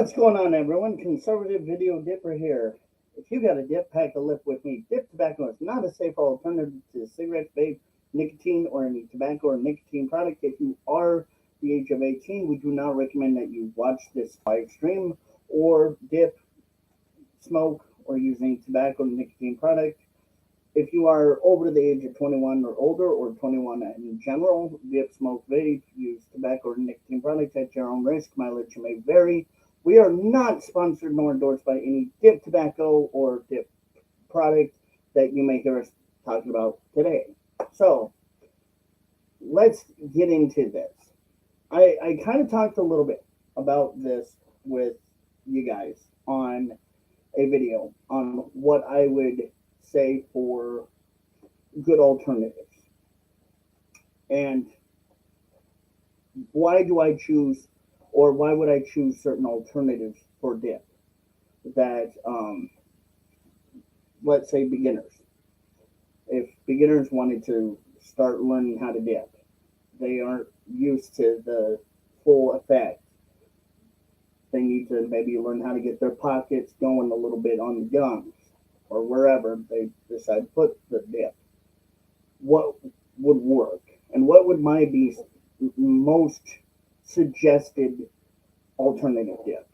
What's going on, everyone? Conservative Video Dipper here. If you got a dip, pack a lip with me. Dip tobacco is not a safer alternative to cigarettes, vape, nicotine, or any tobacco or nicotine product. If you are the age of 18, we do not recommend that you watch this live stream or dip, smoke, or use any tobacco or nicotine product. If you are over the age of 21 or older, or 21 in general, dip, smoke, vape, use tobacco or nicotine products at your own risk. Mileage may vary. We are not sponsored nor endorsed by any dip tobacco or dip product that you may hear us talking about today. So let's get into this. I kind of talked a little bit about this with you guys on a video on what I would say for good alternatives. And why do I choose, or why would I choose certain alternatives for dip that, let's say, beginners. If beginners wanted to start learning how to dip, they aren't used to the full effect. They need to maybe learn how to get their pockets going a little bit on the gums or wherever they decide to put the dip. What would work? And what would my be most suggested alternative dip?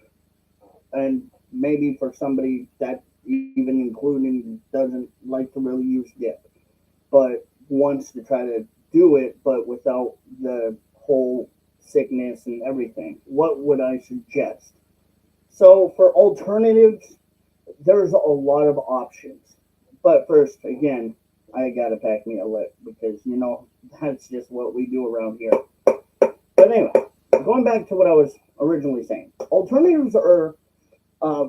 And maybe for somebody that even including doesn't like to really use dip, but wants to try to do it, but without the whole sickness and everything, what would I suggest? So for alternatives, there's a lot of options. But first, again, I gotta pack me a lip because that's just what we do around here. But anyway, going back to what I was originally saying, alternatives are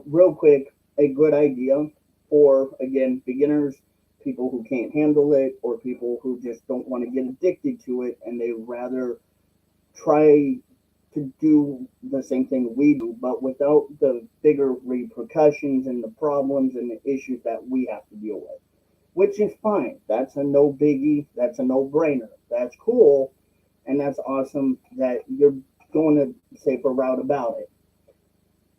real quick a good idea for, again, beginners, people who can't handle it, or people who just don't want to get addicted to it and they rather try to do the same thing we do, but without the bigger repercussions and the problems and the issues that we have to deal with, which is fine. That's a no biggie. That's a no brainer. That's cool. And that's awesome that you're going a safer route about it.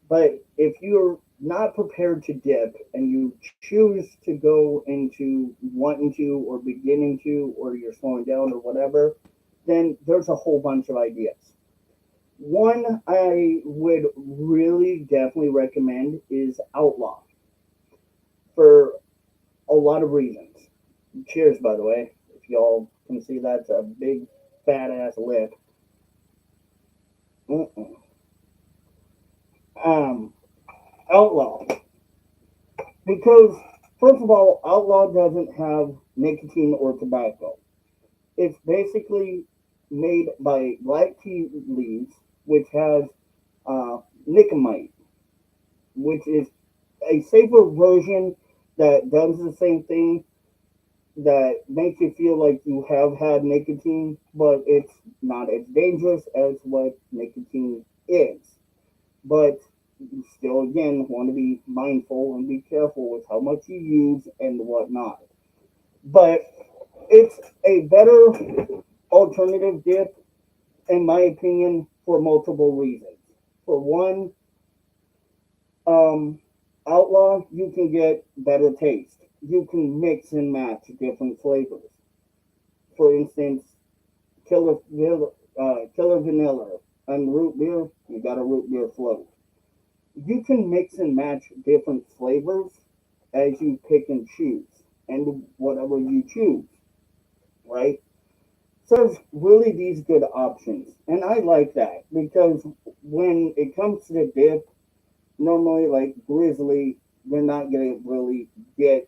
But if you're not prepared to dip and you choose to go into wanting to or beginning to, or you're slowing down or whatever, then there's a whole bunch of ideas. One I would really definitely recommend is Outlaw for a lot of reasons. Cheers, by the way. If y'all can see, that's a big fat ass lip. Mm-mm. Um, Outlaw. Because, first of all, Outlaw doesn't have nicotine or tobacco. It's basically made by black tea leaves, which has nicomite, which is a safer version that does the same thing, that makes you feel like you have had nicotine, but it's not as dangerous as what nicotine is. But you still, again, want to be mindful and be careful with how much you use and whatnot. But it's a better alternative dip, in my opinion, for multiple reasons. For one, um, Outlaw, you can get better taste. You can mix and match different flavors. For instance, Killer Vanilla and root beer, you got a root beer float. You can mix and match different flavors as you pick and choose, and whatever you choose, right? So there's really these good options, and I like that because when it comes to the dip, normally like Grizzly, you're not gonna really get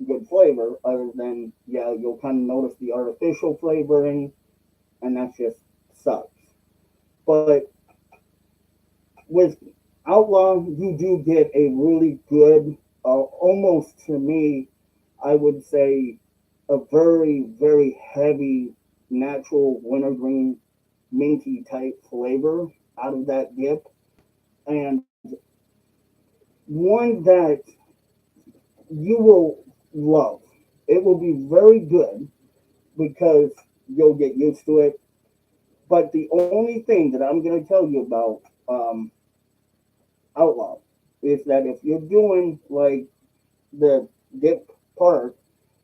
good flavor other than, yeah, you'll kind of notice the artificial flavoring, and that just sucks. But with Outlaw, you do get a really good, almost to me, I would say, a very, very heavy natural wintergreen minty type flavor out of that dip. And one that you will love. It will be very good because you'll get used to it. But the only thing that I'm going to tell you about outlaw is that if you're doing like the dip part,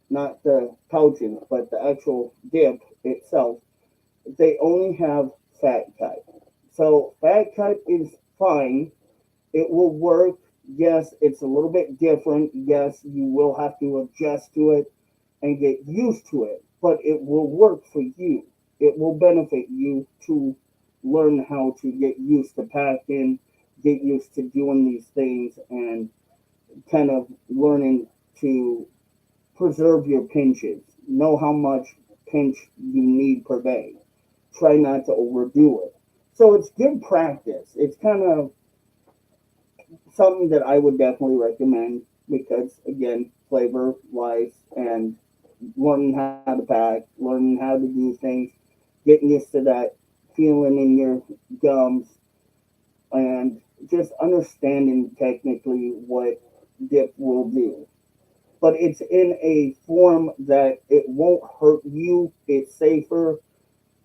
not the pouches, but the actual dip itself, they only have fat type. So fat type is fine. It will work. Yes, it's a little bit different. Yes, you will have to adjust to it and get used to it, but it will work for you. It will benefit you to learn how to get used to packing, get used to doing these things, and kind of learning to preserve your pinches. Know how much pinch you need per day. Try not to overdo it. So it's good practice. It's kind of something that I would definitely recommend because, again, flavor, life, and learning how to pack, learning how to do things, getting used to that feeling in your gums, and just understanding technically what dip will do. But it's in a form that it won't hurt you, it's safer,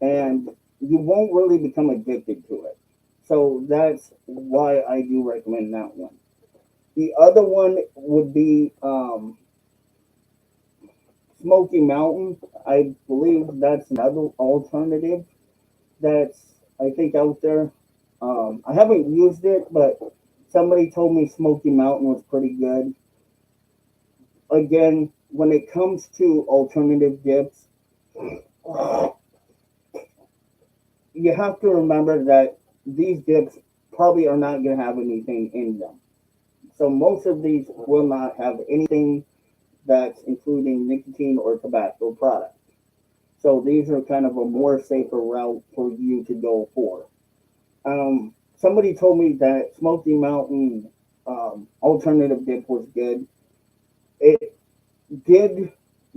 and you won't really become addicted to it. So that's why I do recommend that one. The other one would be Smoky Mountain. I believe that's another alternative that's I think out there. I haven't used it, but somebody told me Smoky Mountain was pretty good. Again, when it comes to alternative dips, you have to remember that these dips probably are not going to have anything in them. So most of these will not have anything that's including nicotine or tobacco products. So these are kind of a more safer route for you to go for. Somebody told me that Smoky Mountain alternative dip was good. It did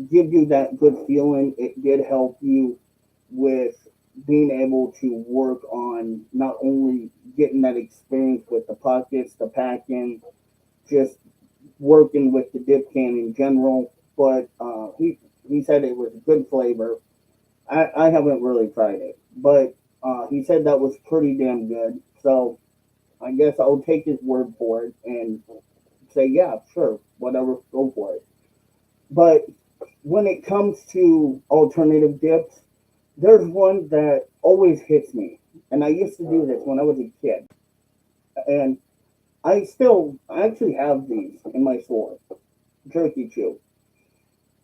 give you that good feeling. It did help you with being able to work on not only getting that experience with the pockets, the packing, just working with the dip can in general. But he said it was good flavor. I haven't really tried it, but he said that was pretty damn good. So I guess I'll take his word for it and say, yeah, sure, whatever, go for it. But when it comes to alternative dips, there's one that always hits me. And I used to do this when I was a kid. And I actually have these in my store. Jerky Chew.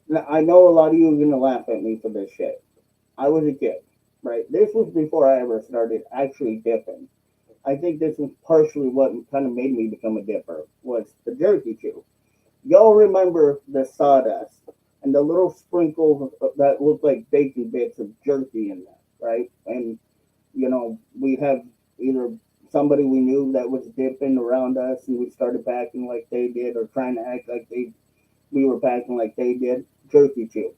Now, I know a lot of you are going to laugh at me for this shit. I was a kid, right? This was before I ever started actually dipping. I think this was partially what kind of made me become a dipper was the Jerky Chew. Y'all remember the sawdust and the little sprinkles that look like bacon bits of jerky in there, right? And we'd have either somebody we knew that was dipping around us, and we started packing like they did, or trying to act like we were packing like they did. Jerky Chew.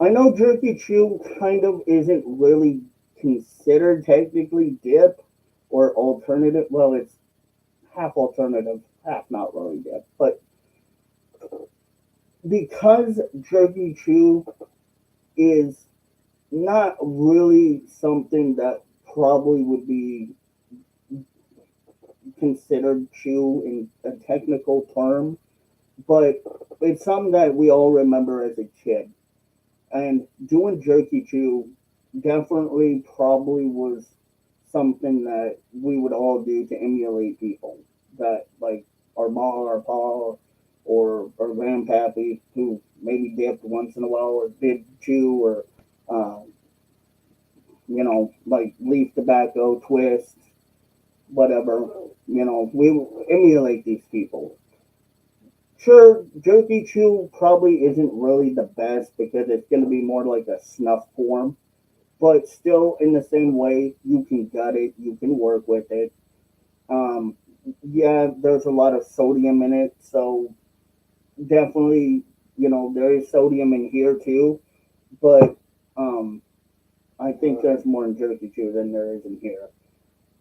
I know Jerky Chew kind of isn't really considered technically dip or alternative. Well, it's half alternative, half not really dip, but because Jerky Chew is not really something that probably would be considered chew in a technical term, but it's something that we all remember as a kid. And doing Jerky Chew definitely probably was something that we would all do to emulate people that like our ma or our pa or grandpappy who maybe dipped once in a while or did chew or like leaf tobacco, twist, whatever. We emulate these people. Sure, Jerky Chew probably isn't really the best because it's going to be more like a snuff form, but still, in the same way, you can gut it, you can work with it. Um, yeah, there's a lot of sodium in it, so definitely, there is sodium in here too, but um, I think there's more in Jerky Chew than there is in here.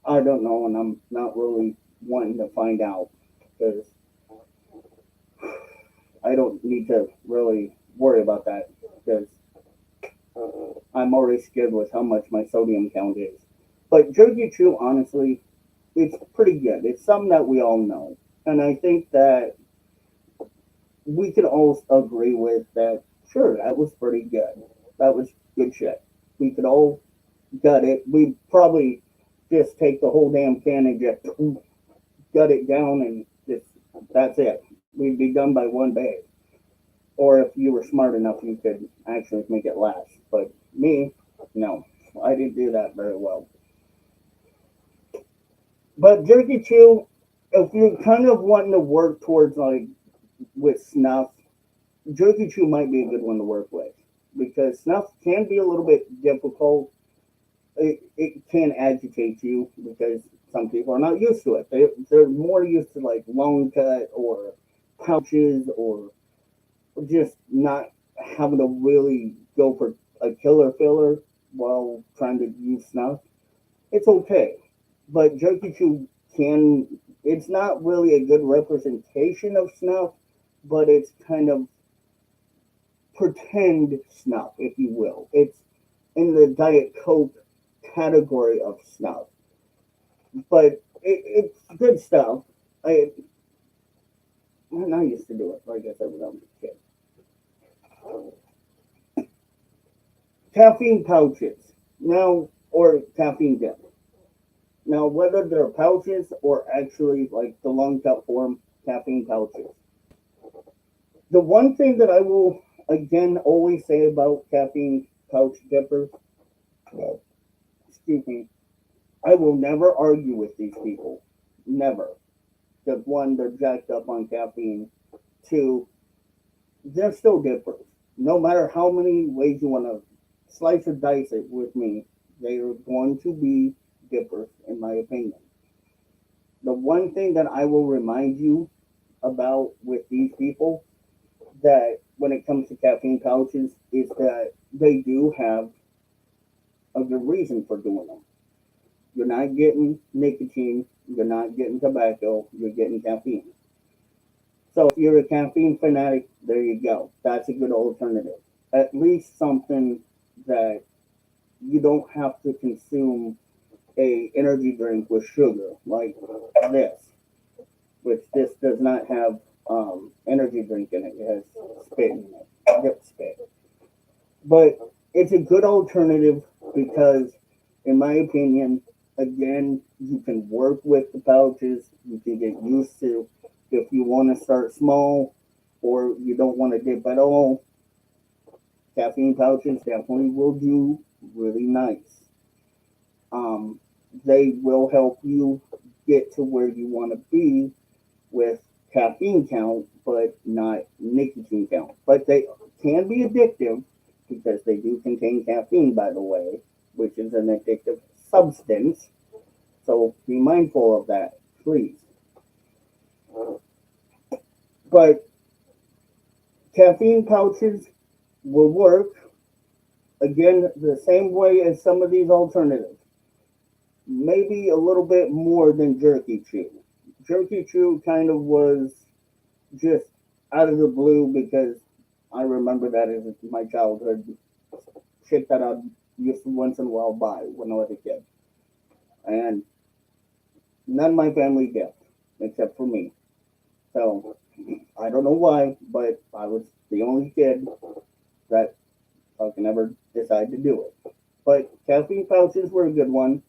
I don't know, and I'm not really wanting to find out because I don't need to really worry about that because I'm already scared with how much my sodium count is. But Jerky Chew, honestly, it's pretty good. It's something that we all know. And I think that we can all agree with that. Sure, that was pretty good. That was good shit. We could all gut it. We'd probably just take the whole damn can and just gut it down and just that's it. We'd be done by one day. Or if you were smart enough, you could actually make it last. But me, no, I didn't do that very well. But Jerky Chew, if you're kind of wanting to work towards like with snuff, Jerky Chew might be a good one to work with because snuff can be a little bit difficult. It can agitate you because some people are not used to it. They're more used to like long cut or pouches or just not having to really go for a killer filler while trying to use snuff. It's okay, but Jerky Chew can. It's not really a good representation of snuff, but it's kind of pretend snuff, if you will. It's in the Diet Coke category of snuff, but it's good stuff. I when I used to do it, like I said, when I was a kid. Caffeine pouches now, or caffeine gel. Now, whether they're pouches or actually like the long cut form caffeine pouches. The one thing that I will again always say about caffeine pouch dippers, excuse me, I will never argue with these people. Never. Because one, they're jacked up on caffeine. Two, they're still dippers. No matter how many ways you want to slice or dice it with me, they are going to be dippers, in my opinion. The one thing that I will remind you about with these people that when it comes to caffeine pouches is that they do have a good reason for doing them. You're not getting nicotine, you're not getting tobacco, you're getting caffeine. So if you're a caffeine fanatic, there you go. That's a good alternative. At least something that you don't have to consume a energy drink with sugar like this, which this does not have energy drink in it. It has spit in it, dip spit. But it's a good alternative because, in my opinion, again, you can work with the pouches. You can get used to if you want to start small or you don't want to dip at all. Caffeine pouches definitely will do really nice. Um, they will help you get to where you want to be with caffeine count, but not nicotine count. But they can be addictive because they do contain caffeine, by the way, which is an addictive substance. So be mindful of that, please. But caffeine pouches will work again the same way as some of these alternatives. Maybe a little bit more than Jerky Chew. Jerky Chew kind of was just out of the blue because I remember that as my childhood shit that I'd used to once in a while buy when I was a kid. And none of my family did, except for me. So I don't know why, but I was the only kid that fucking ever decided to do it. But caffeine pouches were a good one.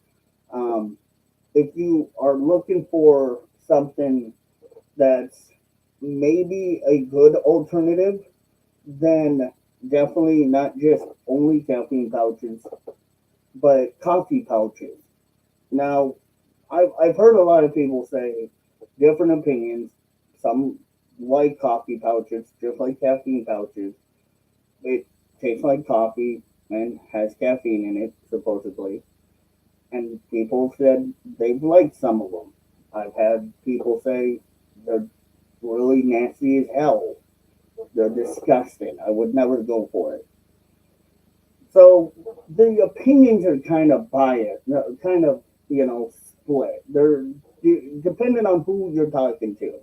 Um, if you are looking for something that's maybe a good alternative, then definitely not just only caffeine pouches, but coffee pouches. Now, I've heard a lot of people say different opinions. Some like coffee pouches, just like caffeine pouches. It tastes like coffee and has caffeine in it, supposedly. And people said they've liked some of them. I've had people say they're really nasty as hell. They're disgusting. I would never go for it. So the opinions are kind of biased, kind of, split. They're depending on who you're talking to.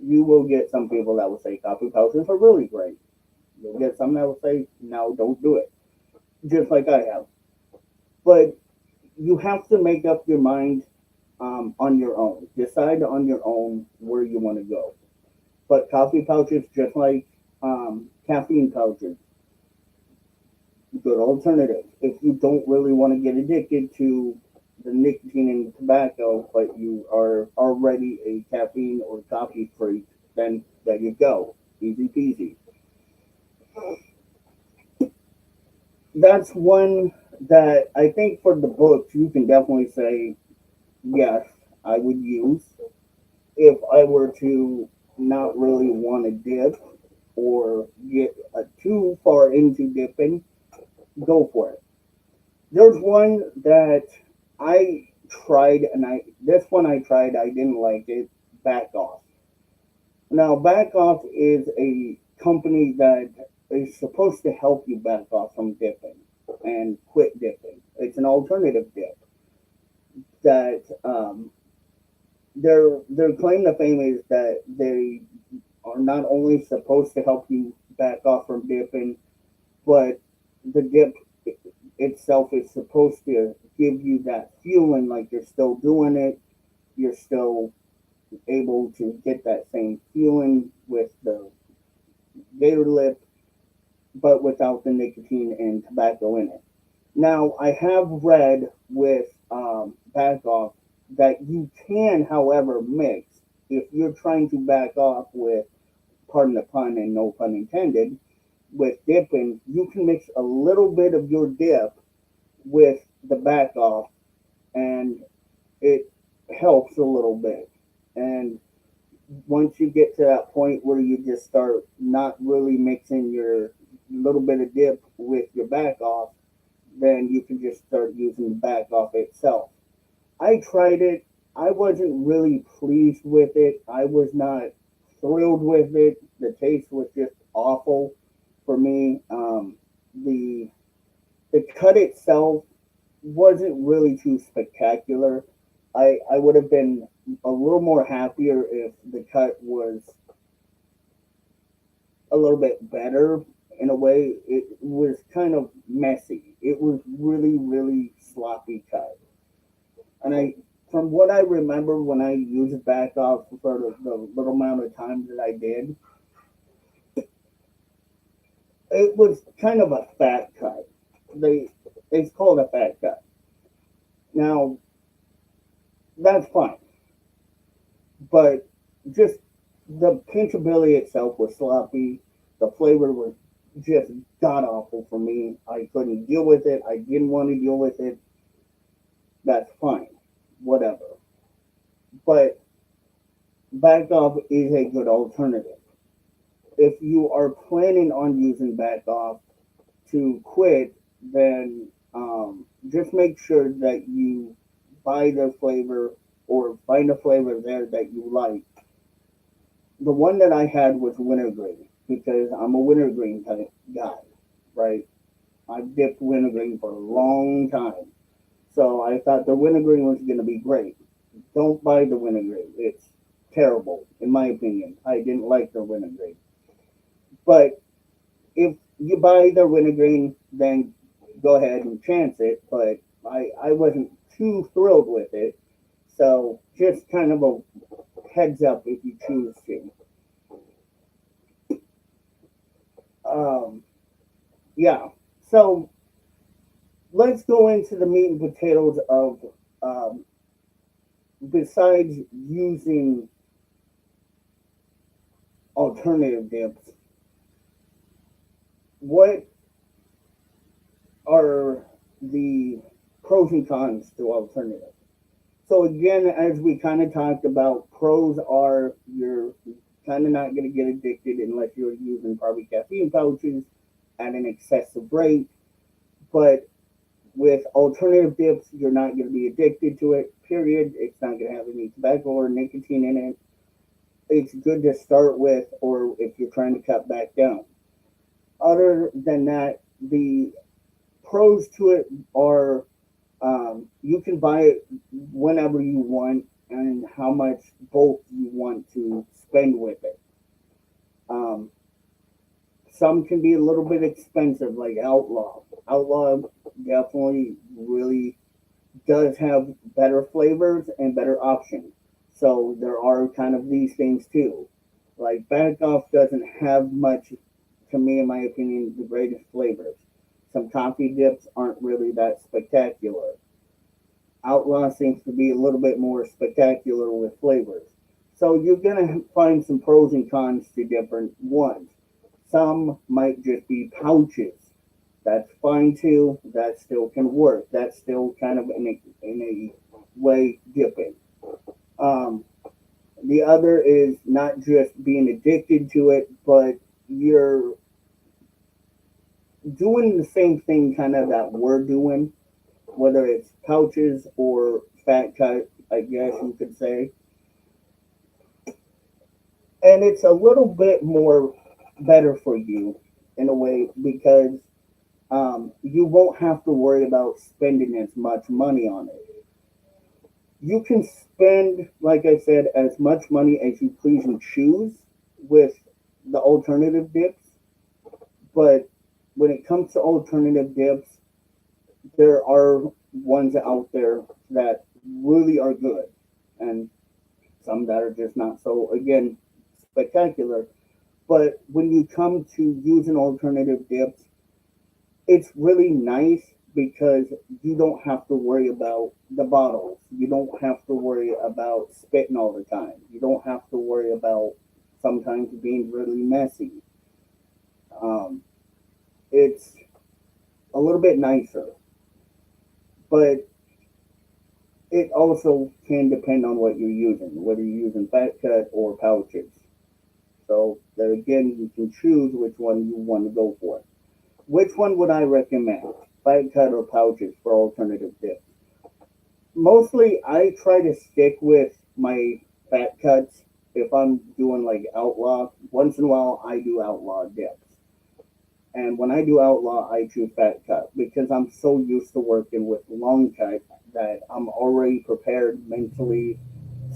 You will get some people that will say coffee pouches are really great. You'll get some that will say, no, don't do it. Just like I have. But you have to make up your mind on your own. Decide on your own where you want to go. But coffee pouches, just like caffeine pouches, good alternative. If you don't really want to get addicted to the nicotine and tobacco, but you are already a caffeine or coffee freak, then there you go. Easy peasy. That's one that I think for the books you can definitely say yes, I would use if I were to not really want to dip or get too far into dipping. Go for it. There's one that I tried, and I this one I tried. I didn't like it. Back Off. Now, Back Off is a company that is supposed to help you back off from dipping and quit dipping. It's an alternative dip that their claim to fame is that they are not only supposed to help you back off from dipping, but the dip itself is supposed to give you that feeling like you're still doing it. You're still able to get that same feeling with the gator lip, but without the nicotine and tobacco in it. Now, I have read with back off that you can, however, mix if you're trying to back off with, pardon the pun and no pun intended, with dipping, you can mix a little bit of your dip with the back off, and it helps a little bit. And once you get to that point where you just start not really mixing your little bit of dip with your back off, then you can just start using the back off itself. I tried it. I wasn't really pleased with it. I was not thrilled with it. The taste was just awful for me. The the cut itself wasn't really too spectacular. I would have been a little more happier if the cut was a little bit better in a way. It was kind of messy. It was really, really sloppy cut. And from what I remember when I used back off for the little amount of time that I did, it was kind of a fat cut. They, it's called a fat cut. Now, that's fine. But just the pinchability itself was sloppy. The flavor was just god awful for me. I couldn't deal with it. I didn't want to deal with it. That's fine. Whatever. But back off is a good alternative. If you are planning on using back off to quit, then just make sure that you buy the flavor or find a flavor there that you like. The one that I had was wintergreen because I'm a wintergreen type guy, right? I've dipped wintergreen for a long time. So I thought the wintergreen was going to be great. Don't buy the wintergreen. It's terrible, in my opinion. I didn't like the wintergreen. But if you buy the wintergreen, then go ahead and chance it. But I wasn't too thrilled with it. So just kind of a heads up if you choose to. Um, yeah. So let's go into the meat and potatoes of um, besides using alternative dips, what are the pros and cons to alternative? So again, as we kind of talked about, pros are you're kind of not going to get addicted unless you're using probably caffeine pouches at an excessive rate. But with alternative dips, you're not going to be addicted to it. Period. It's not going to have any tobacco or nicotine in it. It's good to start with, or if you're trying to cut back down. Other than that, the pros to it are you can buy it whenever you want and how much bulk you want to spend with it. Um, some can be a little bit expensive, like Outlaw. Outlaw definitely really does have better flavors and better options. So there are kind of these things too. Like Back Off doesn't have much, to me, in my opinion, the greatest flavors. Some coffee dips aren't really that spectacular. Outlaw seems to be a little bit more spectacular with flavors. So you're gonna find some pros and cons to different ones. Some might just be pouches. That's fine too. That still can work. That's still kind of in a way dipping. Um, the other is not just being addicted to it, but you're doing the same thing kind of that we're doing, whether it's pouches or fat cut, I guess you could say. And it's a little bit more better for you in a way because you won't have to worry about spending as much money on it. You can spend, like I said, as much money as you please and choose with the alternative dips, but when it comes to alternative dips, there are ones out there that really are good, and some that are just not so, again, spectacular. But when you come to using alternative dips, it's really nice because you don't have to worry about the bottles. You don't have to worry about spitting all the time. You don't have to worry about sometimes being really messy. Um, it's a little bit nicer, but it also can depend on what you're using, whether you're using fat cut or pouches. So there again, you can choose which one you want to go for. Which one would I recommend? Fat cut or pouches for alternative dips? Mostly, I try to stick with my fat cuts if I'm doing like outlaw. Once in a while, I do outlaw dips. And when I do outlaw, I choose fat cut because I'm so used to working with long cut that I'm already prepared mentally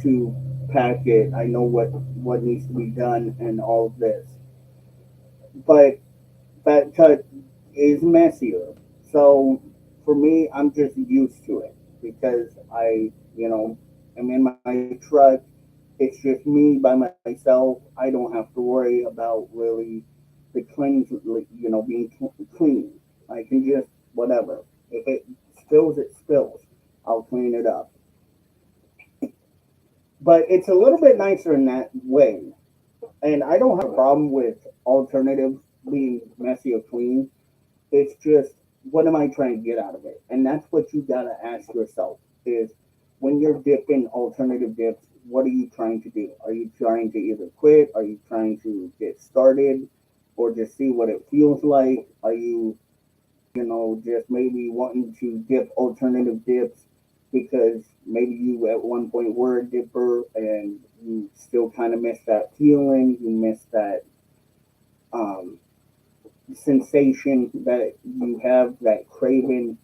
to pack it. I know what needs to be done and all of this. But fat cut is messier. So for me, I'm just used to it because am in my truck. It's just me by myself. I don't have to worry about really the cleans, being clean. I can just whatever. If it spills, it spills. I'll clean it up. But it's a little bit nicer in that way. And I don't have a problem with alternatives being messy or clean. It's just what am I trying to get out of it? And that's what you gotta ask yourself is when you're dipping alternative dips, what are you trying to do? Are you trying to either quit? Are you trying to get started or just see what it feels like? Are you, just maybe wanting to dip alternative dips because maybe you at one point were a dipper and you still kind of miss that feeling, you miss that um, sensation that you have, that craving.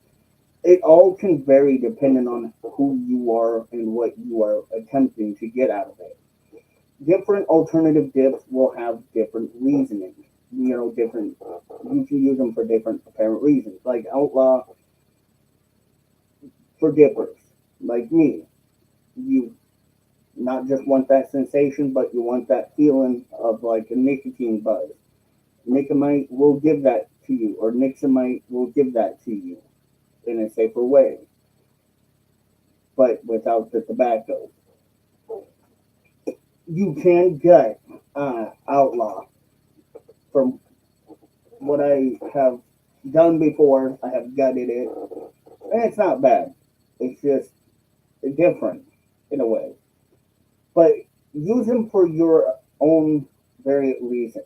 It all can vary depending on who you are and what you are attempting to get out of it. Different alternative dips will have different reasoning. Different. You can use them for different apparent reasons. Like Outlaw for dippers, like me, you not just want that sensation, but you want that feeling of like a nicotine buzz. Nicomite will give that to you, or Nixamite will give that to you in a safer way, but without the tobacco. You can gut Outlaw. From what I have done before, I have gutted it, and it's not bad. It's just different in a way. But use them for your own varied reasons.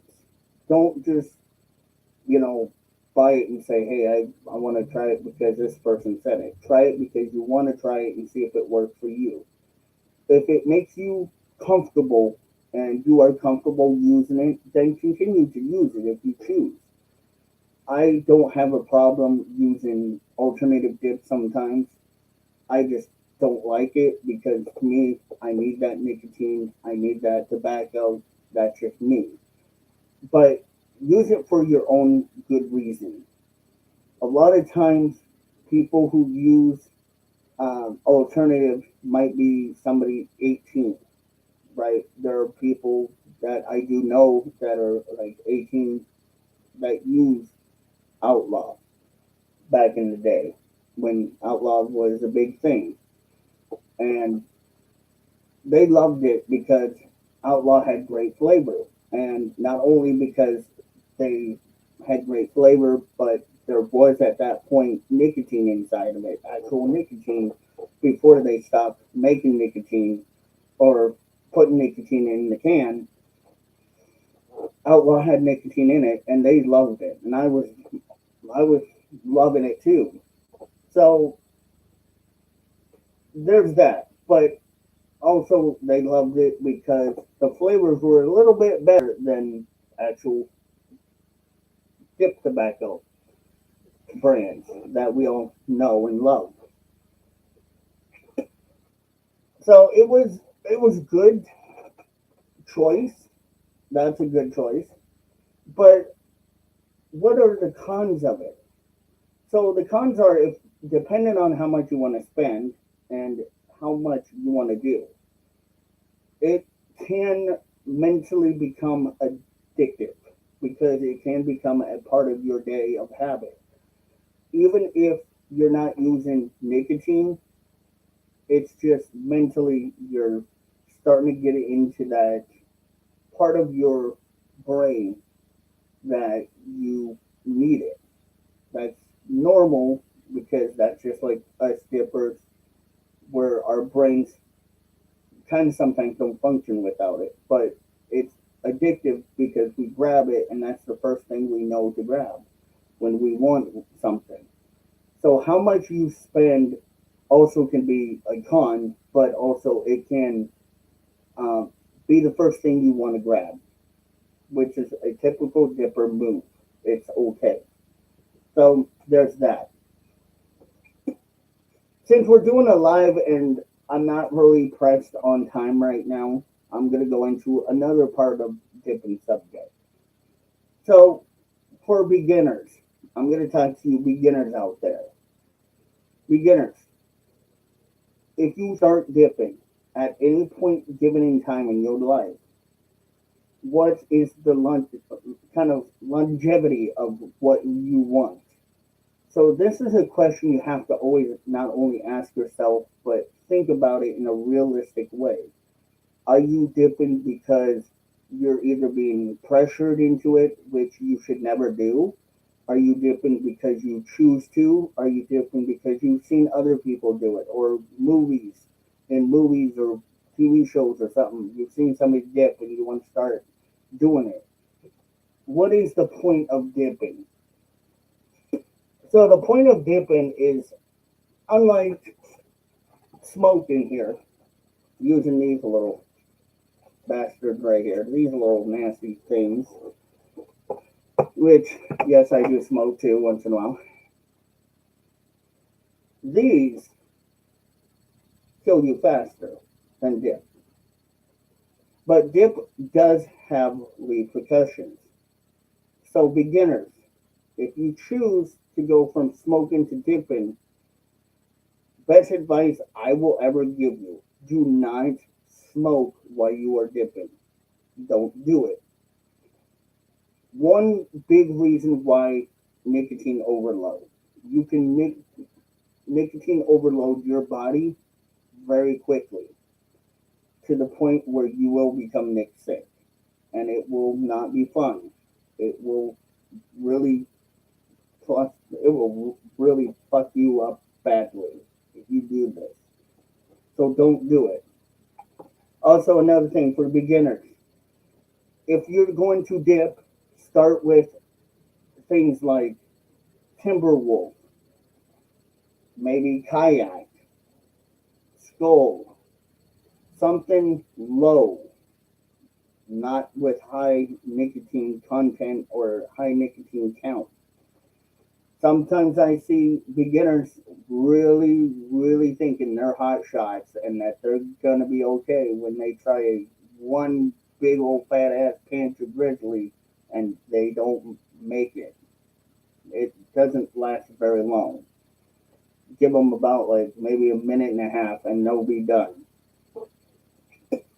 Don't just, you know, buy it and say, hey, I want to try it because this person said it. Try it because you want to try it and see if it works for you. If it makes you comfortable and you are comfortable using it, then continue to use it if you choose. I don't have a problem using alternative dips sometimes. I just don't like it because to me, I need that nicotine, I need that tobacco. That's just me. But use it for your own good reason. A lot of times, people who use Alternative might be somebody 18, right? There are people that I do know that are like 18 that use Outlaw back in the day when Outlaw was a big thing. And they loved it because Outlaw had great flavor. And not only because they had great flavor, but there was at that point nicotine inside of it, actual nicotine, before they stopped making nicotine or putting nicotine in the can. Outlaw had nicotine in it, and they loved it, and I was loving it too. So there's that, but also they loved it because the flavors were a little bit better than actual dip tobacco brands that we all know and love. So it was good choice. That's a good choice. But what are the cons of it? So the cons are if depending on how much you want to spend and how much you want to do, it can mentally become addictive because it can become a part of your day of habit. Even if you're not using nicotine, it's just mentally you're starting to get into that part of your brain that you need it. That's normal because that's just like us dippers, where our brains kind of sometimes don't function without it. But it's addictive because we grab it, and that's the first thing we know to grab when we want something. So, how much you spend also can be a con, but also it can um, be the first thing you want to grab, which is a typical dipper move. It's okay. So, there's that. Since we're doing a live and I'm not really pressed on time right now, I'm going to go into another part of dipping subject. So, for beginners, I'm going to talk to you beginners out there. Beginners, if you start dipping at any point given in time in your life, what is the kind of longevity of what you want? So this is a question you have to always not only ask yourself, but think about it in a realistic way. Are you dipping because you're either being pressured into it, which you should never do? Are you dipping because you choose to? Are you dipping because you've seen other people do it? Or movies or TV shows or something, you've seen somebody dip and you want to start doing it. What is the point of dipping? So the point of dipping is, unlike smoking here, using these little bastards right here, these little nasty things, which, yes, I do smoke too once in a while. These kill you faster than dip. But dip does have repercussions. So, beginners, if you choose to go from smoking to dipping, best advice I will ever give you, do not smoke while you are dipping. Don't do it. One big reason why nicotine overload. You can nicotine overload your body very quickly to the point where you will become nick sick, and it will not be fun. It will really it will really fuck you up badly if you do this. So don't do it. Also, another thing for beginners: if you're going to dip, start with things like Timberwolf, maybe Kayak, Skull, something low, not with high nicotine content or high nicotine count. Sometimes I see beginners really, really thinking they're hot shots and that they're gonna be okay when they try one big old fat ass pinch of grizzly and they don't make it. It doesn't last very long. give them about like maybe a minute and a half and they'll be done.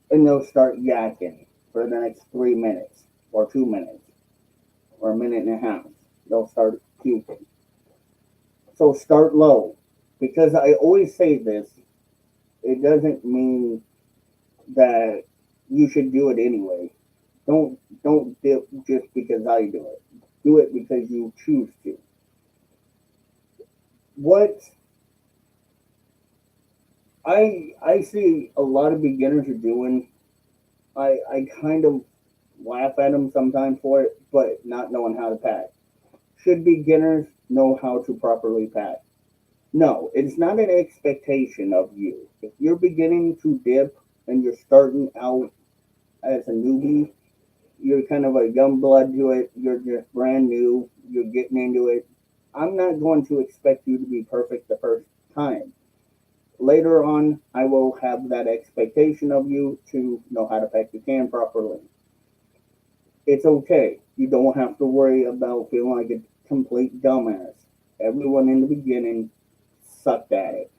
And they'll start yakking for the next 3 minutes or 2 minutes or a minute and a half. They'll start puking. So start low. Because I always say this, it doesn't mean that you should do it anyway. Don't do it just because I do it. Do it because you choose to. What I see a lot of beginners are doing, I kind of laugh at them sometimes for it, but not knowing how to pack. Should beginners know how to properly pack? No, it's not an expectation of you. If you're beginning to dip and you're starting out as a newbie, you're kind of a young blood to it, you're just brand new, you're getting into it. I'm not going to expect you to be perfect the first time. Later on, I will have that expectation of you to know how to pack your can properly. It's okay. You don't have to worry about feeling like a complete dumbass. Everyone in the beginning sucked at it.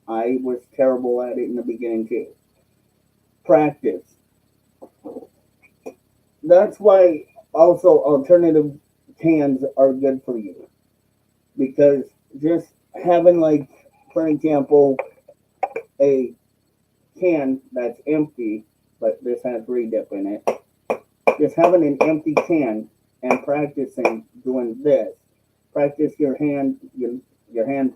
I was terrible at it in the beginning too. Practice. That's why also alternative cans are good for you because just having like, for example, a can that's empty, but this has redip in it. Just having an empty can and practicing doing this. Practice your hand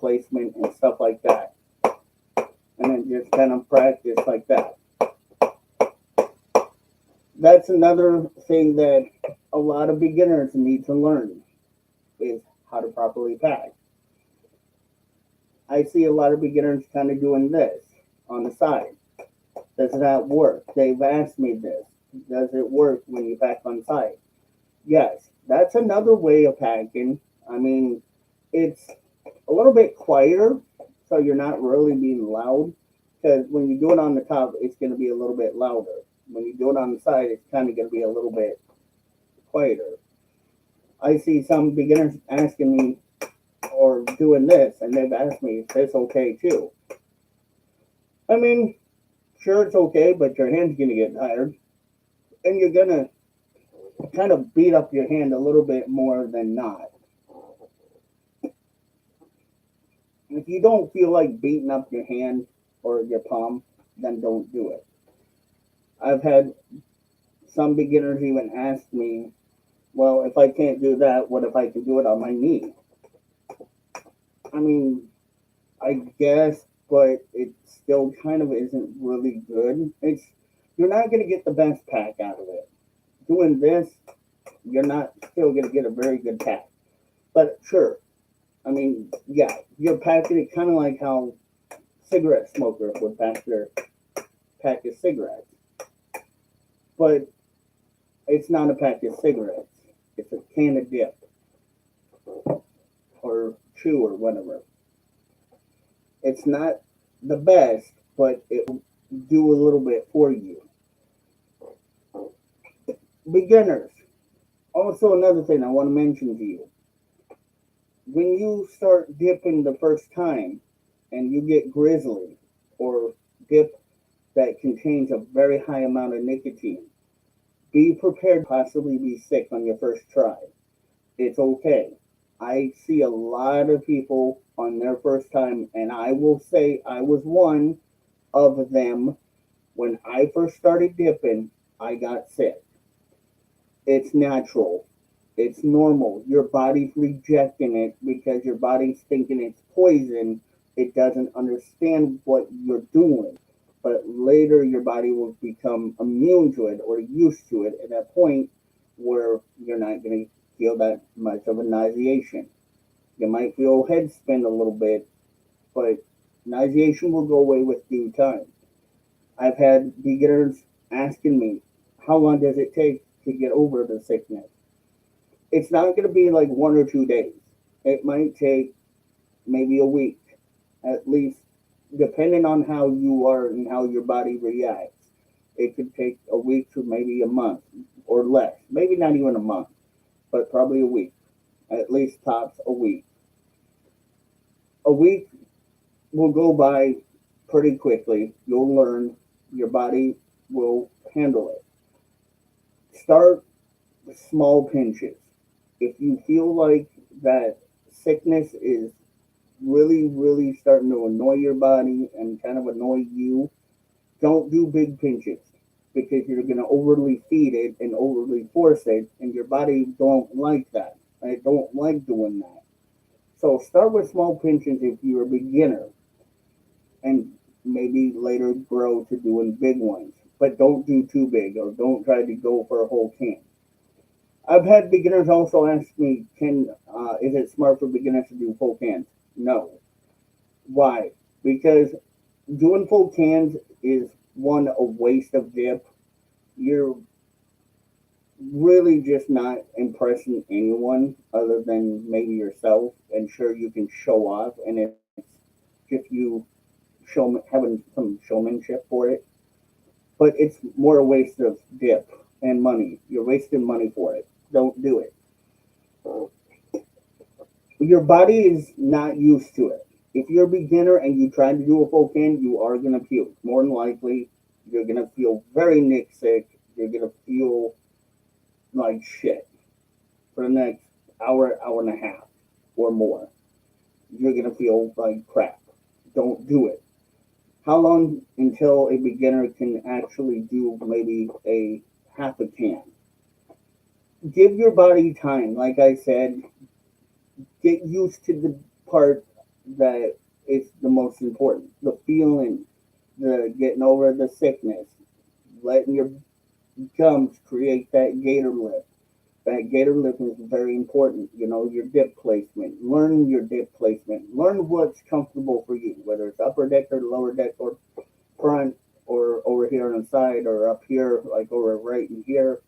placement and stuff like that. And then just kind of practice like that. That's another thing that a lot of beginners need to learn is how to properly pack. I see a lot of beginners kind of doing this on the side. Does that work? They've asked me this. Does it work when you pack on side? Yes, that's another way of packing. I mean, it's a little bit quieter, so you're not really being loud. Because when you do it on the top, it's going to be a little bit louder. When you do it on the side, it's kind of going to be a little bit quieter. I see some beginners asking me or doing this, and they've asked me, is this okay too? I mean, sure, it's okay, but your hand's going to get tired. And you're going to kind of beat up your hand a little bit more than not. If you don't feel like beating up your hand or your palm, then don't do it. I've had some beginners even ask me, well, if I can't do that, what if I can do it on my knee? I mean, I guess, but it still kind of isn't really good. You're not going to get the best pack out of it. Doing this, you're not still going to get a very good pack. But sure, I mean, yeah, you're packing it kind of like how cigarette smokers would pack their pack of cigarettes. But it's not a pack of cigarettes. It's a can of dip or chew or whatever. It's not the best, but it will do a little bit for you. Beginners. Also, another thing I want to mention to you. When you start dipping the first time and you get grizzly or dip that contains a very high amount of nicotine, be prepared to possibly be sick on your first try. It's okay. I see a lot of people on their first time, and I will say I was one of them. When I first started dipping, I got sick. It's natural. It's normal. Your body's rejecting it because your body's thinking it's poison. It doesn't understand what you're doing. But later, your body will become immune to it or used to it at a point where you're not going to feel that much of a nauseation. You might feel head spin a little bit, but nauseation will go away with due time. I've had beginners asking me, how long does it take to get over the sickness? It's not going to be like 1 or 2 days. It might take maybe a week, at least, depending on how you are and how your body reacts. It could take a week to maybe a month or less. Maybe not even a month, but probably a week. At least tops a week. A week will go by pretty quickly. You'll learn, your body will handle it. Start with small pinches. If you feel like that sickness is really, really starting to annoy your body and kind of annoy you, don't do big pinches because you're going to overly feed it and overly force it, and your body don't like that. I don't like doing that. So start with small pinches if you're a beginner, and maybe later grow to doing big ones. But don't do too big, or don't try to go for a whole can. I've had beginners also ask me, "Can is it smart for beginners to do full cans?" No. Why? Because doing full cans is one a waste of dip. You're really just not impressing anyone other than maybe yourself. And sure, you can show off, and it's just you having some showmanship for it. But it's more a waste of dip and money. You're wasting money for it. Don't do it. Your body is not used to it. If you're a beginner and you try to do a full can, you are gonna puke. More than likely, you're gonna feel very nick sick. You're gonna feel like shit for the next hour, hour and a half or more. You're gonna feel like crap. Don't do it. How long until a beginner can actually do maybe a half a can? Give your body time. Like I said, get used to the part that is the most important. The feeling, the getting over the sickness, letting your gums create that gator lip. That gator lip is very important. You know, your dip placement. Learn your dip placement. Learn what's comfortable for you, whether it's upper deck or lower deck or front or over here on the side or up here, like over right in here,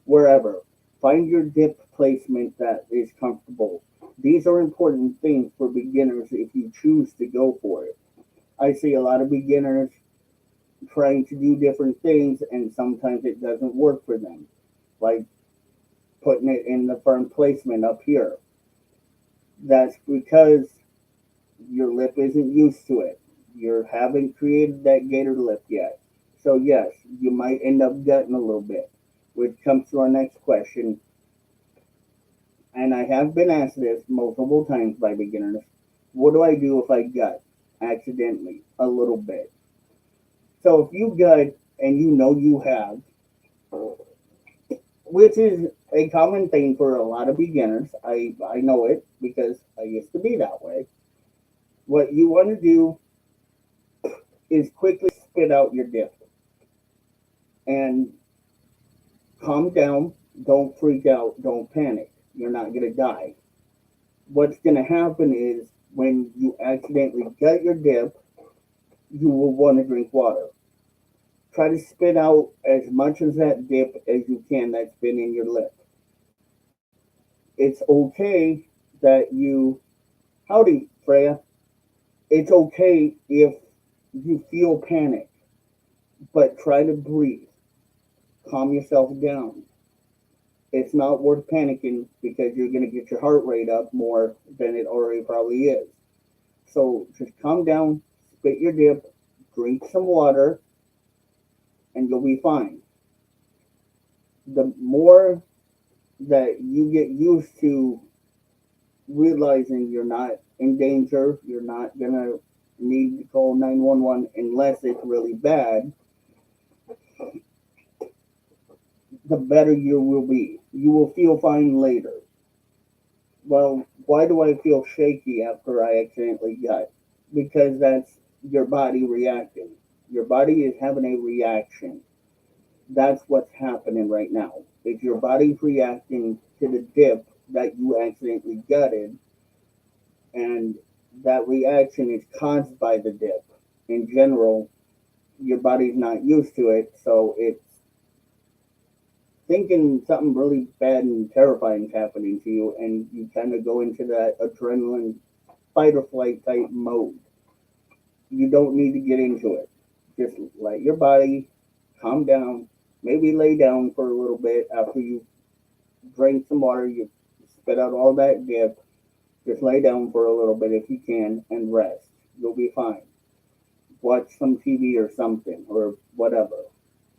wherever. Find your dip placement that is comfortable. These are important things for beginners if you choose to go for it. I see a lot of beginners trying to do different things and sometimes it doesn't work for them. Like putting it in the firm placement up here. That's because your lip isn't used to it. You haven't created that gator lip yet. So yes, you might end up gutting a little bit, which comes to our next question. And I have been asked this multiple times by beginners. What do I do if I gut accidentally a little bit? So if you gut and you know you have, which is a common thing for a lot of beginners, I know it because I used to be that way. What you want to do is quickly spit out your dip and calm down. Don't freak out. Don't panic. You're not going to die. What's going to happen is when you accidentally gut your dip, you will want to drink water. Try to spit out as much of that dip as you can that's been in your lip. It's okay that you, howdy, Freya. It's okay if you feel panic, but try to breathe. Calm yourself down. It's not worth panicking because you're going to get your heart rate up more than it already probably is. So just calm down, spit your dip, drink some water, and you'll be fine. The more that you get used to realizing you're not in danger, you're not going to need to call 911 unless it's really bad, the better you will be. You will feel fine later. Well, why do I feel shaky after I accidentally gut? Because that's your body reacting. Your body is having a reaction. That's what's happening right now. If your body's reacting to the dip that you accidentally gutted, and that reaction is caused by the dip. In general, your body's not used to it, so it's thinking something really bad and terrifying is happening to you, and you kind of go into that adrenaline fight or flight type mode. You don't need to get into it. Just let your body calm down. Maybe lay down for a little bit after you drink some water. You spit out all that dip. Just lay down for a little bit if you can and rest. You'll be fine. Watch some TV or something or whatever.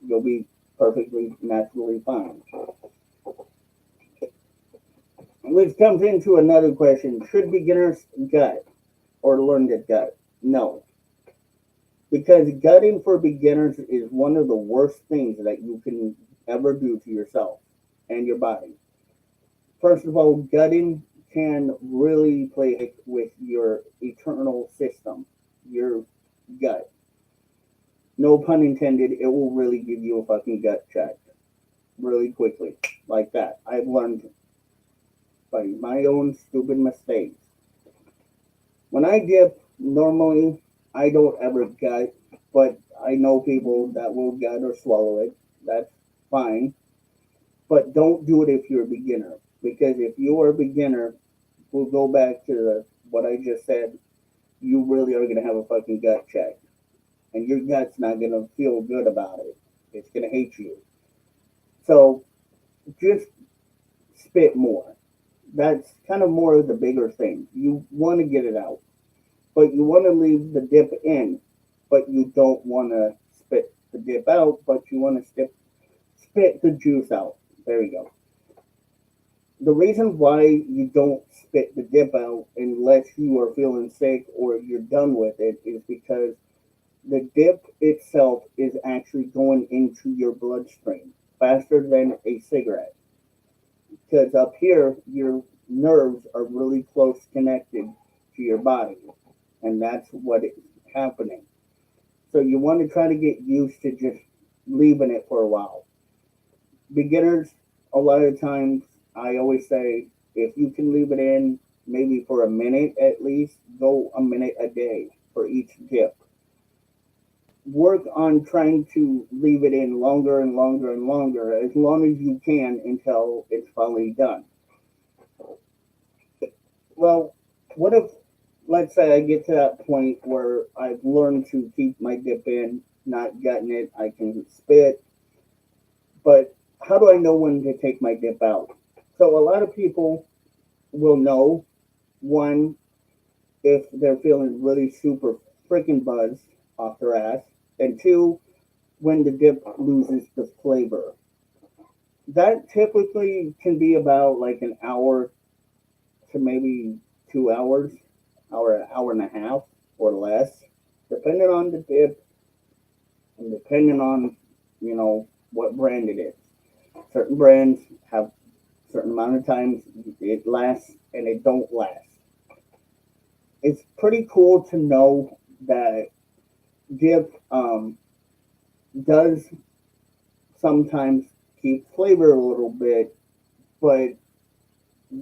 You'll be perfectly naturally fine. Which comes into another question. Should beginners gut or learn to gut? No. Because gutting for beginners is one of the worst things that you can ever do to yourself and your body. First of all, gutting can really play with your eternal system, your gut. No pun intended, it will really give you a fucking gut check really quickly, like that. I've learned by my own stupid mistakes. When I dip, normally I don't ever gut, but I know people that will gut or swallow it. That's fine. But don't do it if you're a beginner. Because if you are a beginner, we'll go back to what I just said. You really are going to have a fucking gut check. And your gut's not going to feel good about it. It's going to hate you. So just spit more. That's kind of more of the bigger thing. You want to get it out, but you want to leave the dip in, but you don't want to spit the dip out, but you want to spit the juice out. There you go. The reason why you don't spit the dip out unless you are feeling sick or you're done with it is because the dip itself is actually going into your bloodstream faster than a cigarette. Because up here, your nerves are really close connected to your body, and that's what is happening. So you want to try to get used to just leaving it for a while. Beginners, a lot of times, I always say if you can leave it in maybe for a minute at least, go a minute a day for each dip. Work on trying to leave it in longer and longer and longer, as long as you can until it's finally done. Well, what if, let's say, I get to that point where I've learned to keep my dip in, not gutting it, I can spit, but how do I know when to take my dip out? So, a lot of people will know, one, if they're feeling really super freaking buzzed off their ass, and two, when the dip loses the flavor. That typically can be about like an hour to maybe 2 hours, hour and a half or less, depending on the dip and depending on, what brand it is. Certain brands have certain amount of times it lasts and it don't last. It's pretty cool to know that dip does sometimes keep flavor a little bit, but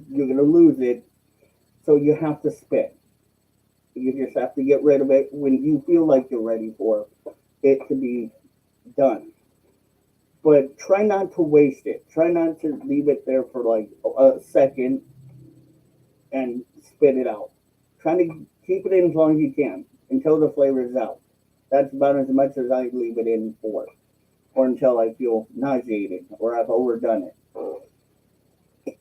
you're gonna lose it, so you have to spit. You just have to get rid of it when you feel like you're ready for it to be done. But try not to waste it. Try not to leave it there for like a second and spit it out. Try to keep it in as long as you can until the flavor is out. That's about as much as I leave it in for, or until I feel nauseated or I've overdone it.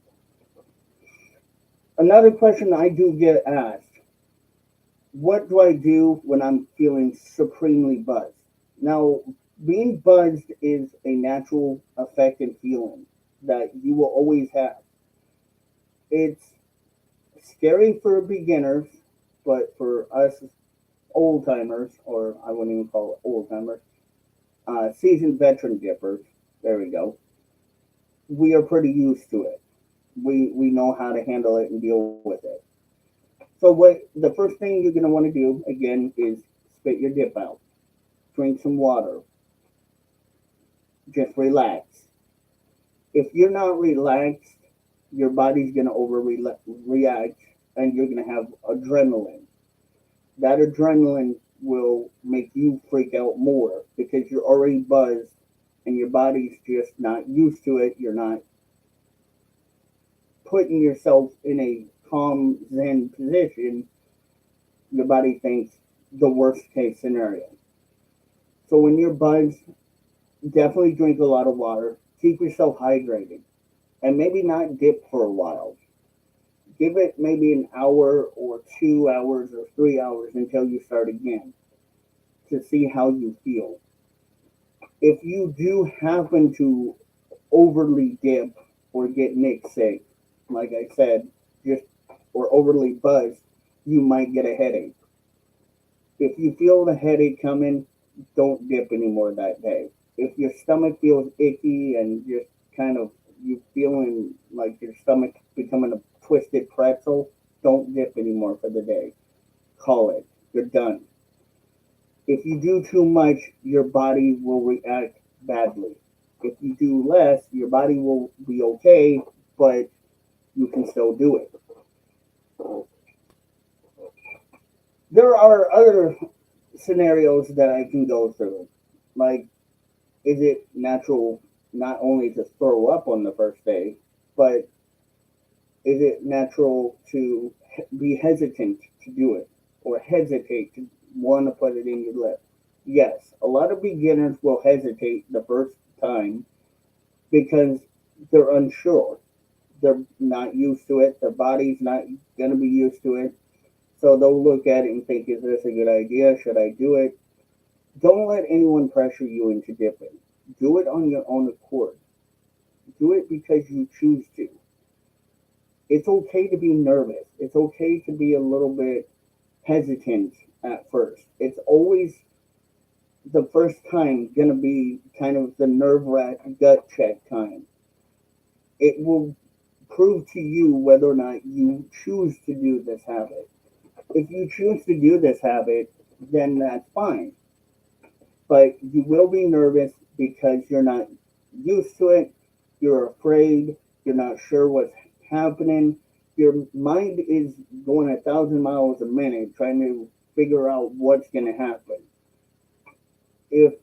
Another question I do get asked: what do I do when I'm feeling supremely buzzed? Now, being buzzed is a natural effect and feeling that you will always have. It's scary for beginners, but for us old timers, or I wouldn't even call it old timers, seasoned veteran dippers, there we go, we are pretty used to it. We know how to handle it and deal with it. So what the first thing you're gonna want to do again is spit your dip out, drink some water, just relax. If you're not relaxed, your body's gonna react, and you're gonna have adrenaline. That adrenaline will make you freak out more because you're already buzzed and your body's just not used to it. You're not putting yourself in a calm zen position. Your body thinks the worst case scenario. So when you're buzzed, definitely drink a lot of water. Keep yourself hydrated and maybe not dip for a while. Give it maybe an hour or 2 hours or 3 hours until you start again to see how you feel. If you do happen to overly dip or get Nick sick, like I said, just or overly buzzed, you might get a headache. If you feel the headache coming, don't dip anymore that day. If your stomach feels icky and just kind of you feeling like your stomach becoming a twisted pretzel, don't dip anymore for the day. Call it. You're done. If you do too much, your body will react badly. If you do less, your body will be okay, but you can still do it. There are other scenarios that I can go through. Like, is it natural not only to throw up on the first day, but is it natural to be hesitant to do it or hesitate to want to put it in your lip? Yes, a lot of beginners will hesitate the first time because they're unsure. They're not used to it. Their body's not going to be used to it. So they'll look at it and think, is this a good idea? Should I do it? Don't let anyone pressure you into dipping. Do it on your own accord. Do it because you choose to. It's okay to be nervous. It's okay to be a little bit hesitant at first. It's always the first time going to be kind of the nerve wrack gut check time. It will prove to you whether or not you choose to do this habit. If you choose to do this habit, then that's fine. But you will be nervous because you're not used to it, you're afraid, you're not sure what's happening. Your mind is going 1,000 miles a minute trying to figure out what's going to happen. If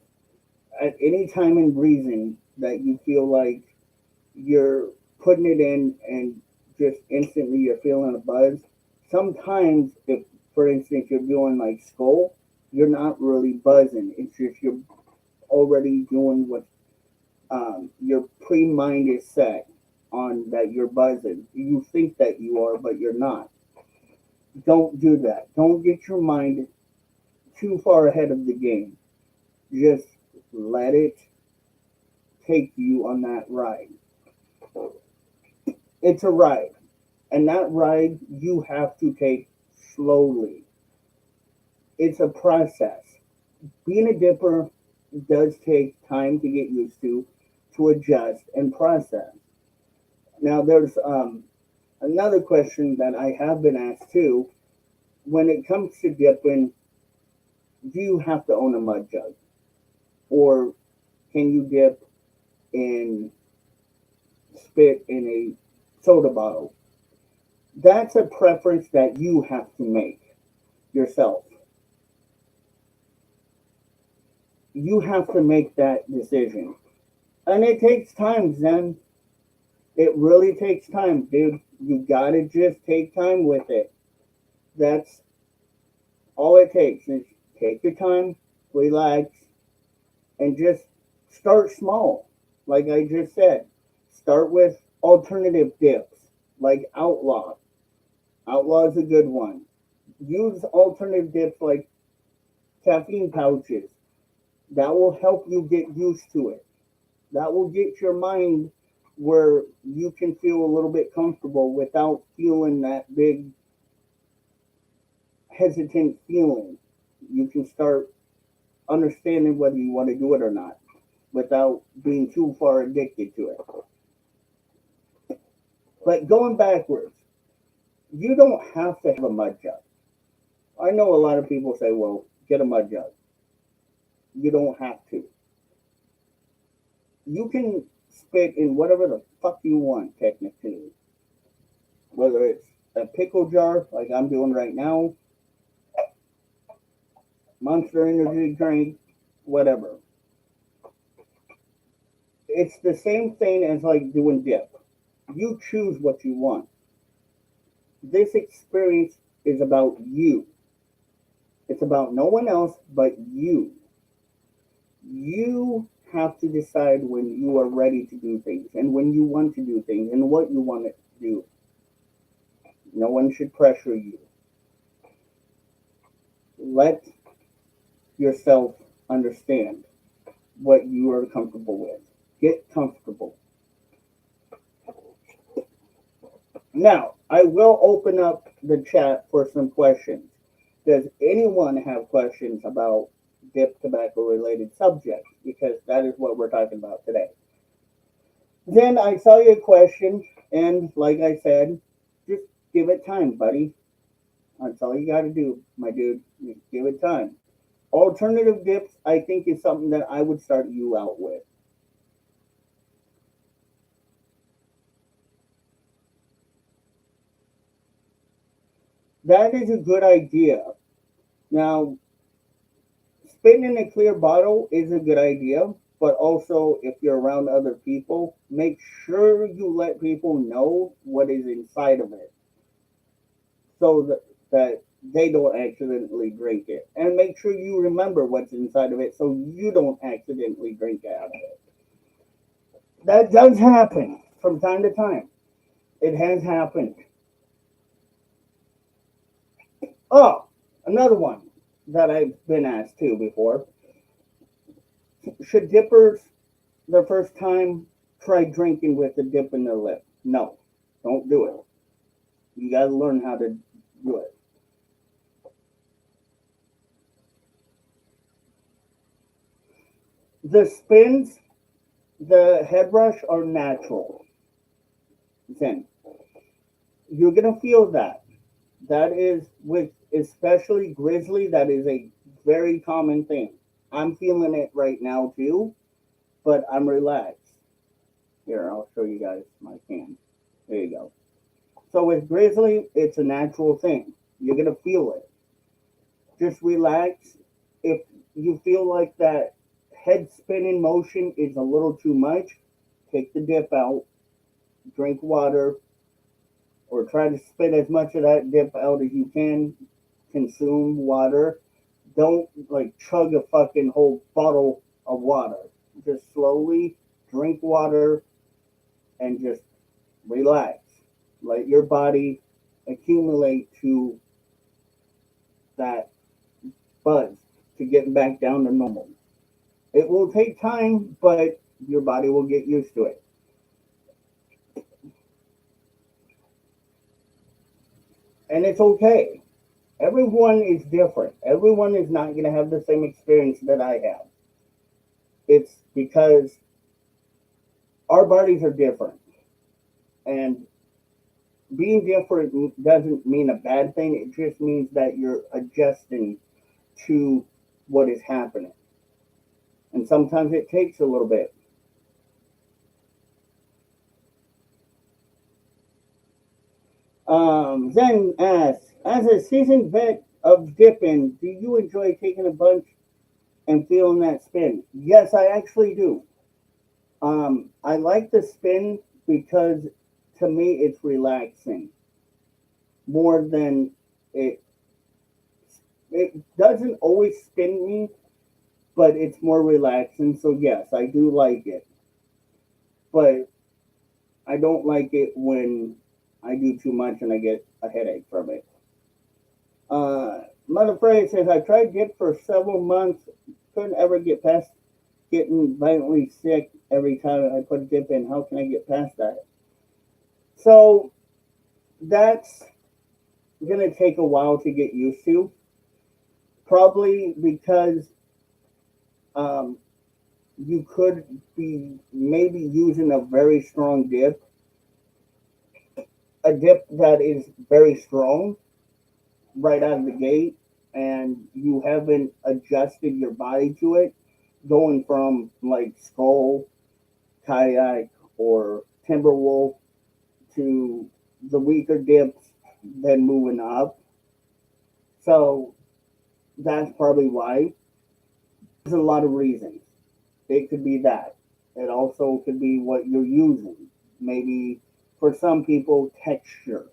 at any time in reason that you feel like you're putting it in and just instantly you're feeling a buzz, sometimes if, for instance, you're doing like skull, you're not really buzzing. It's just you're already doing what your pre-mind is set on that you're buzzing. You think that you are, but you're not. Don't do that. Don't get your mind too far ahead of the game. Just let it take you on that ride. It's a ride. And that ride you have to take slowly. It's a process. Being a dipper does take time to get used to adjust and process. Now, there's another question that I have been asked too. When it comes to dipping, do you have to own a mud jug? Or can you dip in spit in a soda bottle? That's a preference that you have to make yourself. You have to make that decision. And it takes time, Zen. It really takes time, dude. You gotta just take time with it. That's all it takes is take your time, relax, and just start small. Like I just said, start with alternative dips, like Outlaw. Outlaw is a good one. Use alternative dips like caffeine pouches. That will help you get used to it. That will get your mind where you can feel a little bit comfortable without feeling that big hesitant feeling. You can start understanding whether you want to do it or not without being too far addicted to it. But going backwards, you don't have to have a mud jug. I know a lot of people say, well, get a mud jug. You don't have to. You can spit in whatever the fuck you want, technically. Whether it's a pickle jar, like I'm doing right now, Monster Energy drink, whatever. It's the same thing as like doing dip. You choose what you want. This experience is about you. It's about no one else but you. You have to decide when you are ready to do things and when you want to do things and what you want to do. No one should pressure you. Let yourself understand what you are comfortable with. Get comfortable. Now, I will open up the chat for some questions. Does anyone have questions about dip tobacco related subjects? Because that is what we're talking about today. Then I saw your question, and like I said, just give it time, buddy. That's all you got to do, my dude. Just give it time. Alternative dips, I think, is something that I would start you out with. That is a good idea. Now, spitting in a clear bottle is a good idea, but also if you're around other people, make sure you let people know what is inside of it so that they don't accidentally drink it. And make sure you remember what's inside of it so you don't accidentally drink out of it. That does happen from time to time. It has happened. Oh, another one that I've been asked too before. Should dippers, their first time, try drinking with a dip in their lip? No, don't do it. You got to learn how to do it. The spins, the head rush are natural. Then you're gonna feel that. That is with especially grizzly. That is a very common thing. I'm feeling it right now too, but I'm relaxed. Here, I'll show you guys my can. There you go. So with grizzly, it's a natural thing. You're gonna feel it. Just relax. If you feel like that head spinning motion is a little too much, take the dip out, drink water, or try to spit as much of that dip out as you can. Consume water. Don't like chug a fucking whole bottle of water. Just slowly drink water and just relax. Let your body accumulate to that buzz to get back down to normal. It will take time, but your body will get used to it. And it's okay. Everyone is different. Everyone is not going to have the same experience that I have. It's because our bodies are different. And being different doesn't mean a bad thing. It just means that you're adjusting to what is happening. And sometimes it takes a little bit. Zen asks, as a seasoned vet of dipping, do you enjoy taking a bunch and feeling that spin? Yes, I actually do. I like the spin because to me it's relaxing more than it. It doesn't always spin me, but it's more relaxing. So yes, I do like it, but I don't like it when I do too much and I get a headache from it. Mother Frey says I tried dip for several months, couldn't ever get past getting violently sick every time I put a dip in. How can I get past that? So that's gonna take a while to get used to. Probably because um, you could be maybe using a very strong dip, a dip that is very strong right out of the gate, and you haven't adjusted your body to it, going from like Skull, Kayak, or Timberwolf to the weaker dips, then moving up. So that's probably why. There's a lot of reasons. It could be that. It also could be what you're using. Maybe for some people, texture.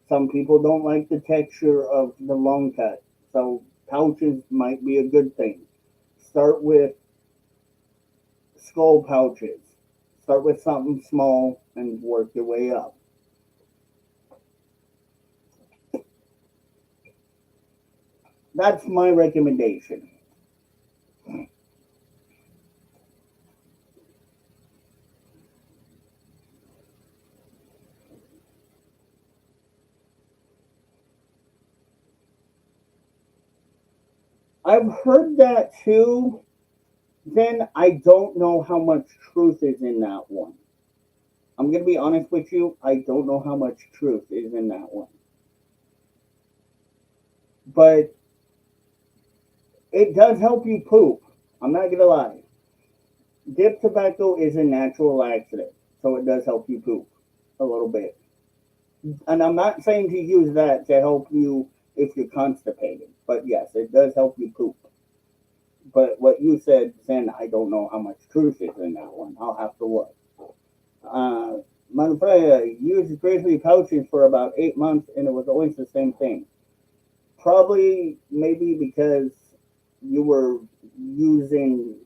Some people don't like the texture of the long cut. So pouches might be a good thing. Start with skull pouches. Start with something small and work your way up. That's my recommendation. I've heard that too. Then I don't know how much truth is in that one. I'm going to be honest with you. I don't know how much truth is in that one. But it does help you poop. I'm not going to lie. Dip tobacco is a natural accident. So it does help you poop a little bit. And I'm not saying to use that to help you if you're constipated. But yes, it does help you poop. But what you said, Zen, I don't know how much truth is in that one. I'll have to look. Uh, Manfreya used grizzly pouches for about 8 months, and it was always the same thing. Probably, maybe because you were using.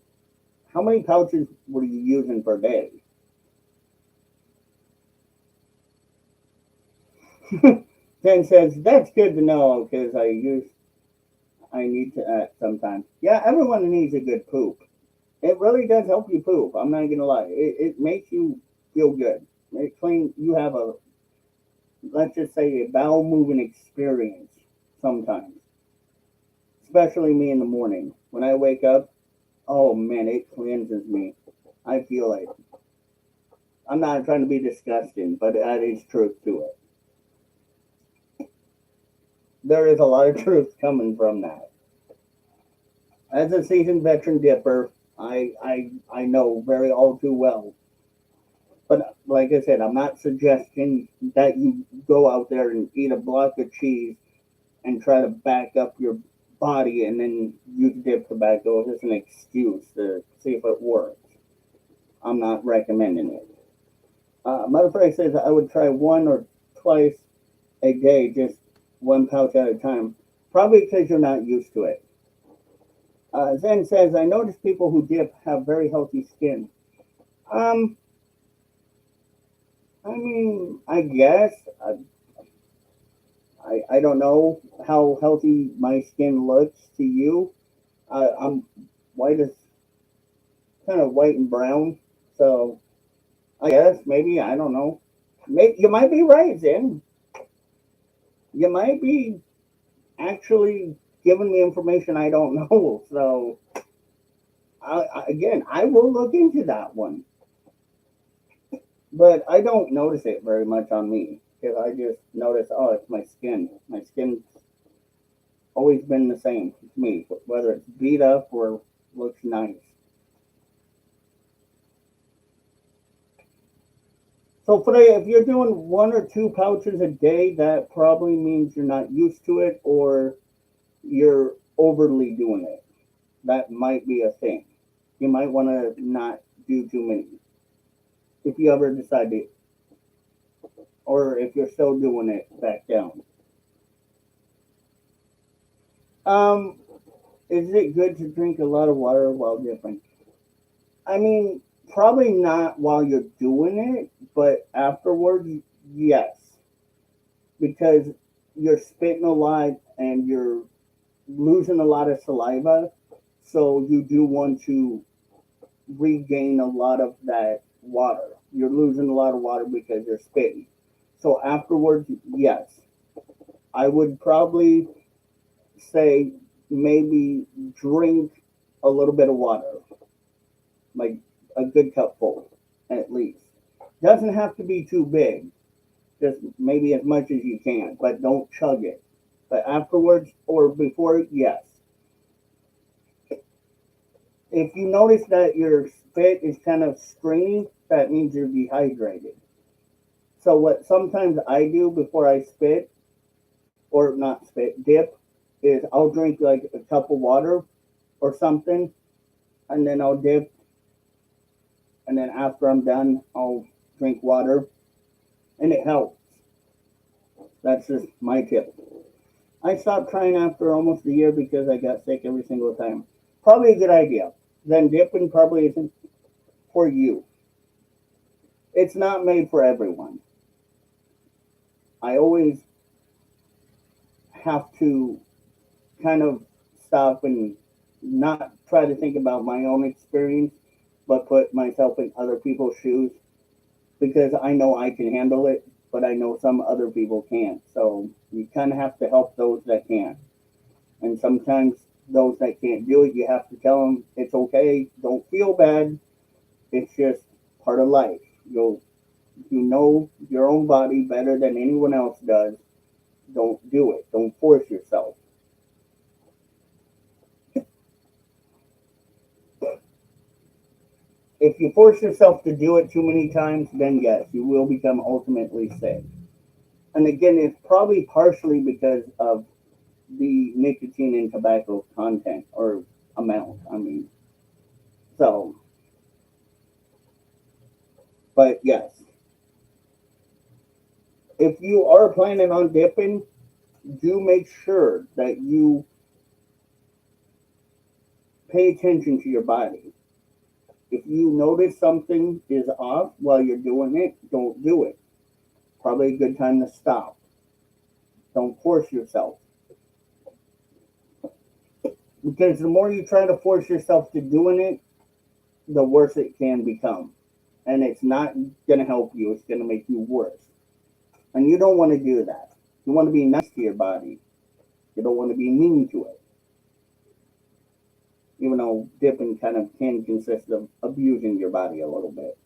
How many pouches were you using per day? Zen says that's good to know because I need to act sometimes. Yeah, everyone needs a good poop. It really does help you poop. I'm not gonna lie. It makes you feel good. It clean. You have a, let's just say, a bowel moving experience sometimes, especially me in the morning when I wake up. Oh man, it cleanses me. I feel like I'm not trying to be disgusting, but that is truth to it. There is a lot of truth coming from that. As a seasoned veteran dipper, I know very all too well. But like I said, I'm not suggesting that you go out there and eat a block of cheese and try to back up your body and then use dip tobacco as an excuse to see if it works. I'm not recommending it. Mother Frank says I would try one or twice a day, just one pouch at a time. Probably because you're not used to it. Zen says I notice people who dip have very healthy skin. Um, I mean, I guess I don't know how healthy my skin looks to you. I'm white as kind of white and brown, so I guess maybe I don't know. Maybe you might be right, Zen. You might be actually giving me information I don't know. So again, I will look into that one, but I don't notice it very much on me because I just notice, oh, it's my skin. My skin's always been the same to me, whether it's beat up or looks nice. So, Freya, if you're doing one or two pouches a day, that probably means you're not used to it or you're overly doing it. That might be a thing. You might want to not do too many if you ever decide to, or if you're still doing it, back down. Um, is it good to drink a lot of water while dipping? I mean, probably not while you're doing it, but afterwards, yes, because you're spitting a lot and you're losing a lot of saliva. So you do want to regain a lot of that water. You're losing a lot of water because you're spitting. So afterwards, yes, I would probably say maybe drink a little bit of water, like a good cupful at least. Doesn't have to be too big, just maybe as much as you can, but don't chug it. But afterwards or before, yes. If you notice that your spit is kind of stringy, that means you're dehydrated. So what sometimes I do before I spit, or not spit, dip, is I'll drink like a cup of water or something, and then I'll dip, and then after I'm done, I'll drink water, and it helps. That's just my tip. I stopped trying after almost a year because I got sick every single time. Probably a good idea. Then dipping probably isn't for you. It's not made for everyone. I always have to kind of stop and not try to think about my own experience, but put myself in other people's shoes because I know I can handle it, but I know some other people can't. So you kind of have to help those that can. And sometimes those that can't do it, you have to tell them it's okay. Don't feel bad. It's just part of life. You know your own body better than anyone else does. Don't do it. Don't force yourself. If you force yourself to do it too many times, then yes, you will become ultimately sick. And again, it's probably partially because of the nicotine and tobacco content or amount. I mean, so, but yes, if you are planning on dipping, do make sure that you pay attention to your body. If you notice something is off while you're doing it, don't do it. Probably a good time to stop. Don't force yourself. Because the more you try to force yourself to doing it, the worse it can become. And it's not going to help you, it's going to make you worse. And you don't want to do that. You want to be nice to your body. You don't want to be mean to it. Even though dipping kind of can consist of abusing your body a little bit.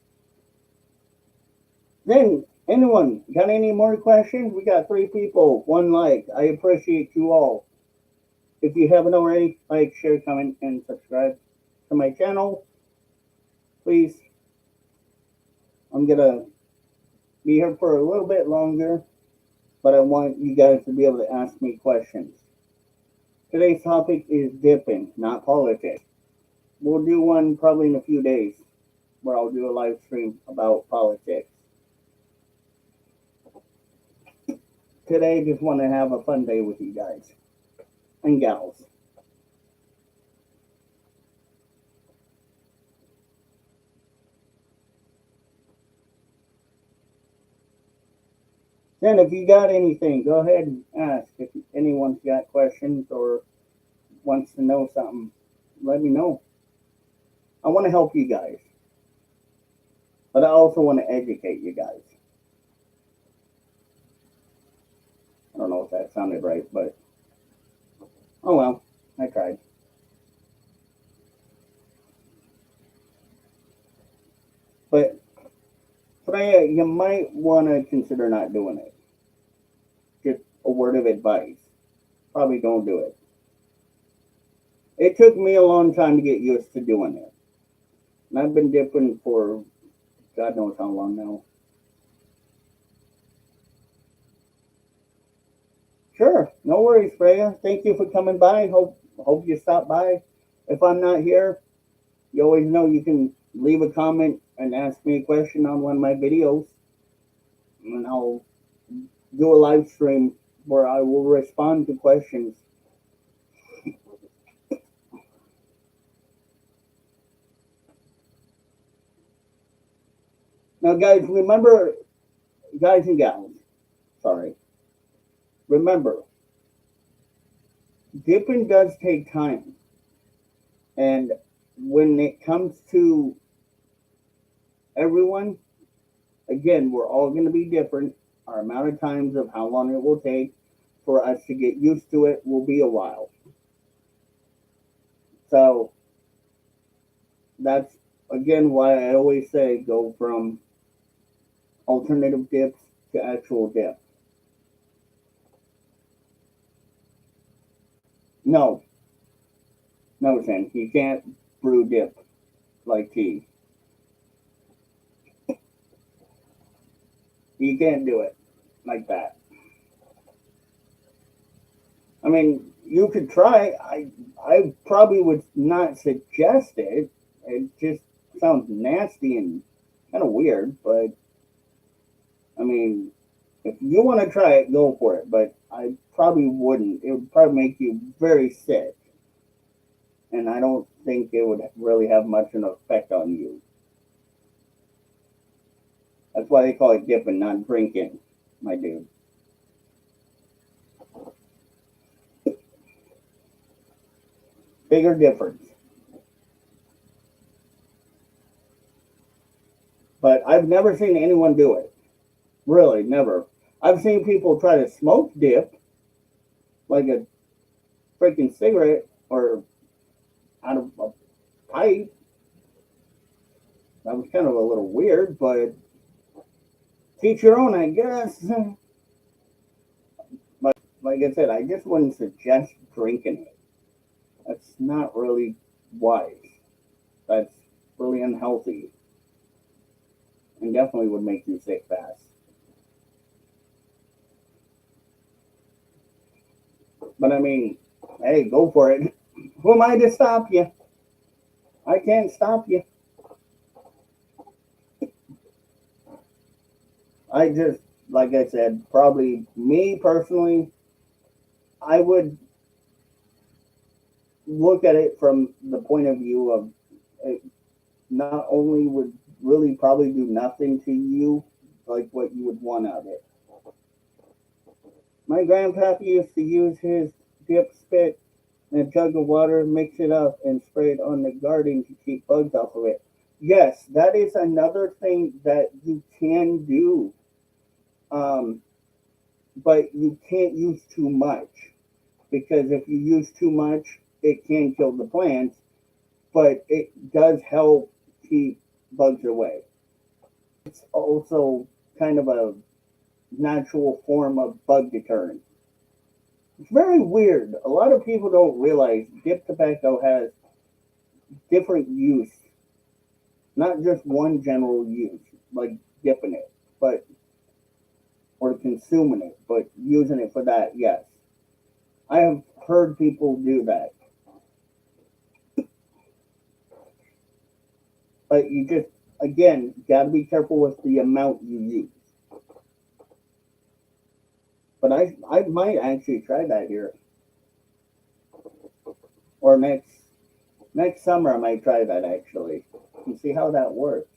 Then, anyone got any more questions? We got 3 people, 1 like. I appreciate you all. If you haven't already, like, share, comment, and subscribe to my channel. Please. I'm going to be here for a little bit longer, but I want you guys to be able to ask me questions. Today's topic is dipping, not politics. We'll do one probably in a few days where I'll do a live stream about politics. Today, I just want to have a fun day with you guys and gals. Then, if you got anything, go ahead and ask. If anyone's got questions or wants to know something, let me know. I want to help you guys, but I also want to educate you guys. I don't know if that sounded right, but oh well, I tried. But Freya, you might want to consider not doing it. Just a word of advice. Probably don't do it. It took me a long time to get used to doing it. And I've been dipping for God knows how long now. Sure, no worries, Freya. Thank you for coming by. Hope you stop by. If I'm not here, you always know you can leave a comment and ask me a question on one of my videos, and I'll do a live stream where I will respond to questions. Now, guys, remember, guys and gals, sorry, remember, dipping does take time. And when it comes to everyone, again, we're all going to be different. Our amount of times of how long it will take for us to get used to it will be a while. So that's again why I always say go from alternative dips to actual dip. No, no, Sam, you can't brew dip like tea. You can't do it like that. I mean, you could try. I probably would not suggest it. It just sounds nasty and kind of weird. But I mean, if you want to try it, go for it. But I probably wouldn't. It would probably make you very sick, and I don't think it would really have much of an effect on you. That's why they call it dipping, not drinking, my dude. Bigger difference. But I've never seen anyone do it. Really, never. I've seen people try to smoke dip like a freaking cigarette or out of a pipe. That was kind of a little weird, but teach your own, I guess. But like I said, I just wouldn't suggest drinking it. That's not really wise. That's really unhealthy and definitely would make you sick fast. But I mean, hey, go for it. Who am I to stop you? I can't stop you. I just, like I said, probably me personally, I would look at it from the point of view of it not only would really probably do nothing to you, like what you would want out of it. My grandpappy used to use his dip spit in a jug of water, mix it up, and spray it on the garden to keep bugs off of it. Yes, that is another thing that you can do, um, but you can't use too much because if you use too much, it can kill the plants, but it does help keep bugs away. It's also kind of a natural form of bug deterrent. It's very weird. A lot of people don't realize dip tobacco has different use, not just one general use, like dipping it, but or consuming it, but using it for that, yes. I have heard people do that. But you just again gotta be careful with the amount you use. But I might actually try that here. Or next summer I might try that actually. And see how that works.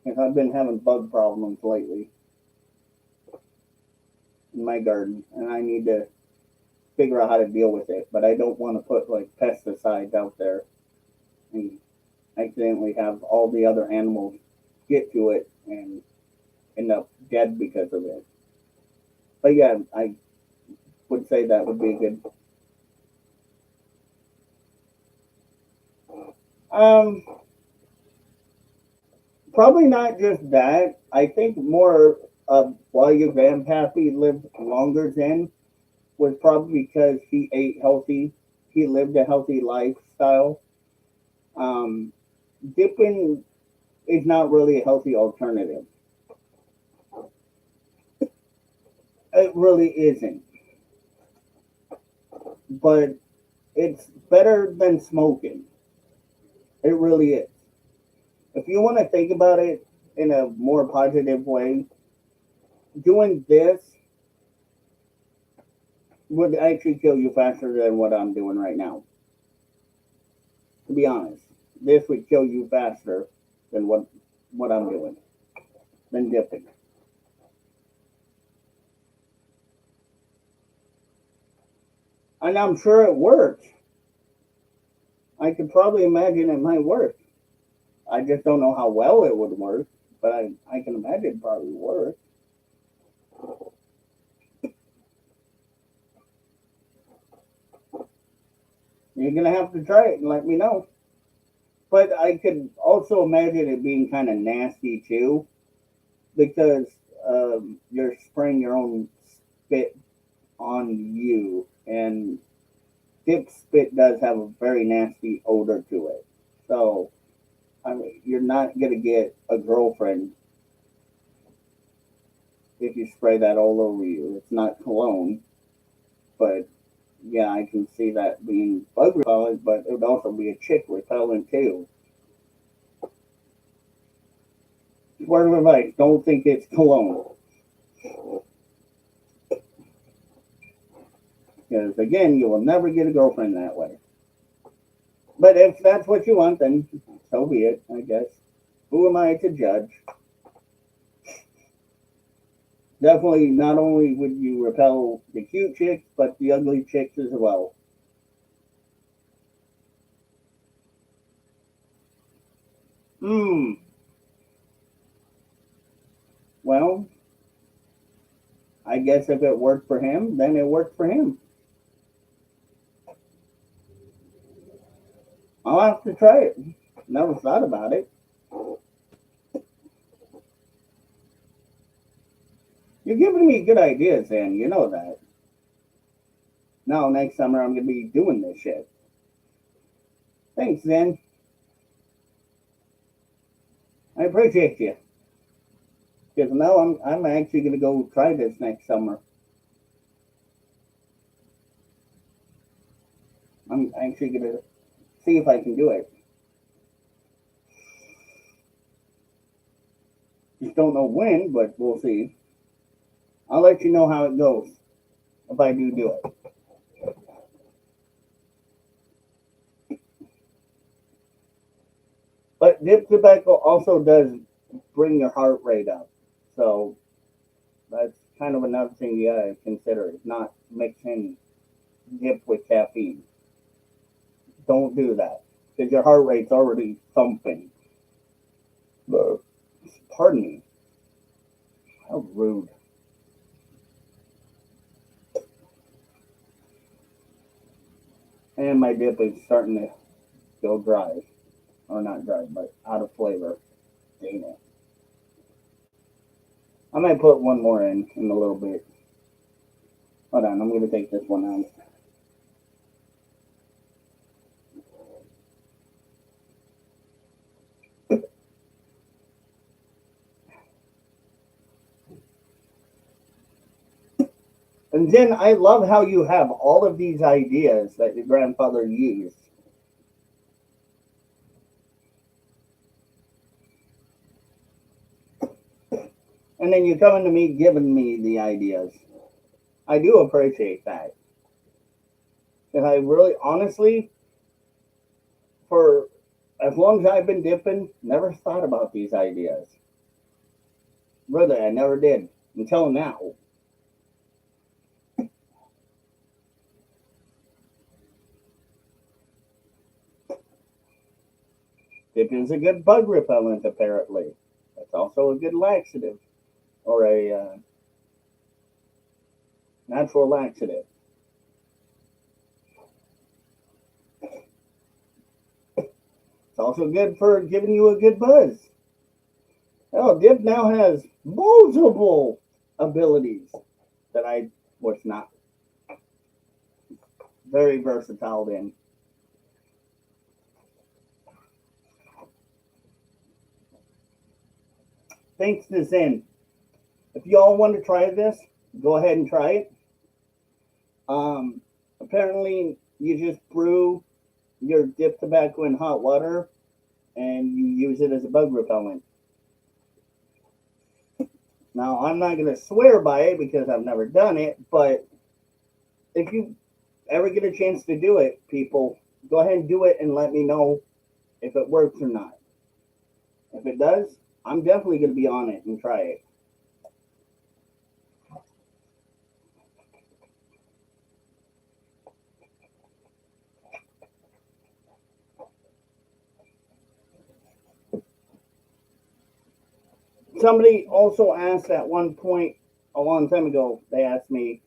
If I've been having bug problems lately in my garden and I need to figure out how to deal with it. But I don't want to put like pesticides out there and accidentally have all the other animals get to it and end up dead because of it. But yeah, I would say that would be a good. Um, Probably not just that. I think more of why your grandpappy lived longer than was probably because he ate healthy. He lived a healthy lifestyle. Um, Dipping is not really a healthy alternative. It really isn't. But it's better than smoking. It really is. If you want to think about it in a more positive way, doing this would actually kill you faster than what I'm doing right now. To be honest, this would kill you faster than what I'm doing, than dipping. And I'm sure it works. I could probably imagine it might work. I just don't know how well it would work, but I can imagine it probably work. You're gonna have to try it and let me know. But I could also imagine it being kind of nasty too, because you're spraying your own spit on you, and dip spit does have a very nasty odor to it. So I mean, you're not gonna get a girlfriend if you spray that all over you. It's not cologne, but yeah, I can see that being bug repellent, but it would also be a chick repellent too. Word of advice: don't think it's cologne, because again, you will never get a girlfriend that way. But if that's what you want, then so be it. I guess. Who am I to judge? Definitely, not only would you repel the cute chicks, but the ugly chicks as well. Hmm. Well, I guess if it worked for him, then it worked for him. I'll have to try it. Never thought about it. You're giving me good ideas, and you know that. Now, next summer, I'm going to be doing this shit. Thanks, Zen. I appreciate you. Because now I'm actually going to go try this next summer. I'm actually going to see if I can do it. Just don't know when, but we'll see. I'll let you know how it goes if I do it. But dip tobacco also does bring your heart rate up. So that's kind of another thing you gotta consider. Is not mixing dip with caffeine. Don't do that because your heart rate's already thumping. But, pardon me. How rude. And my dip is starting to go dry. Or not dry, but out of flavor. Dang it. I might put one more in a little bit. Hold on, I'm going to take this one out. And then I love how you have all of these ideas that your grandfather used. And then you coming to me giving me the ideas. I do appreciate that. And I really, honestly, for as long as I've been dipping, never thought about these ideas. Really, I never did until now. Dipping is a good bug repellent, apparently. It's also a good laxative or a natural laxative. It's also good for giving you a good buzz. Oh, dip now has multiple abilities that I was not very versatile in. Thanks to Zen. If y'all want to try this, go ahead and try it. Apparently, you just brew your dip tobacco in hot water and you use it as a bug repellent. Now, I'm not going to swear by it because I've never done it, but if you ever get a chance to do it, people, go ahead and do it and let me know if it works or not. If it does, I'm definitely going to be on it and try it. Somebody also asked at one point a long time ago, they asked me,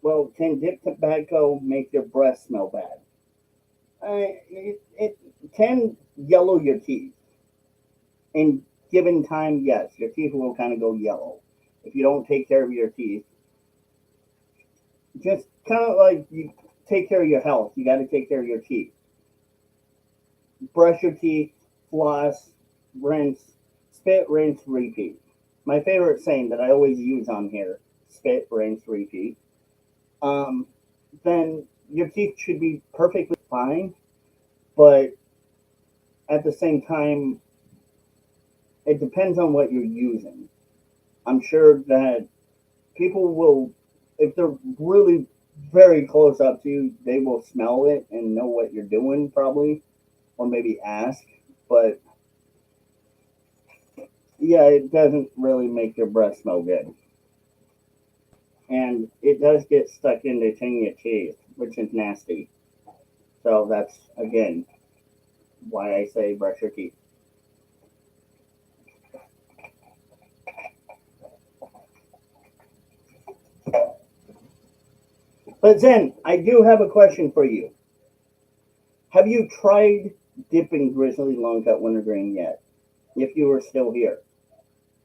well, can dip tobacco make your breath smell bad? It can yellow your teeth. In given time, yes, your teeth will kind of go yellow if you don't take care of your teeth. Just kind of like you take care of your health, you got to take care of your teeth. Brush your teeth, floss, rinse, spit, rinse, repeat. My favorite saying that I always use on here: spit, rinse, repeat. Um, then your teeth should be perfectly fine, but at the same time, it depends on what you're using. I'm sure that people will, if they're really very close up to you, they will smell it and know what you're doing, probably, or maybe ask. But yeah, it doesn't really make your breath smell good. And it does get stuck in between your teeth, which is nasty. So that's, again, why I say brush your teeth. But Zen, I do have a question for you. Have you tried dipping grizzly long cut wintergreen yet? If you are still here,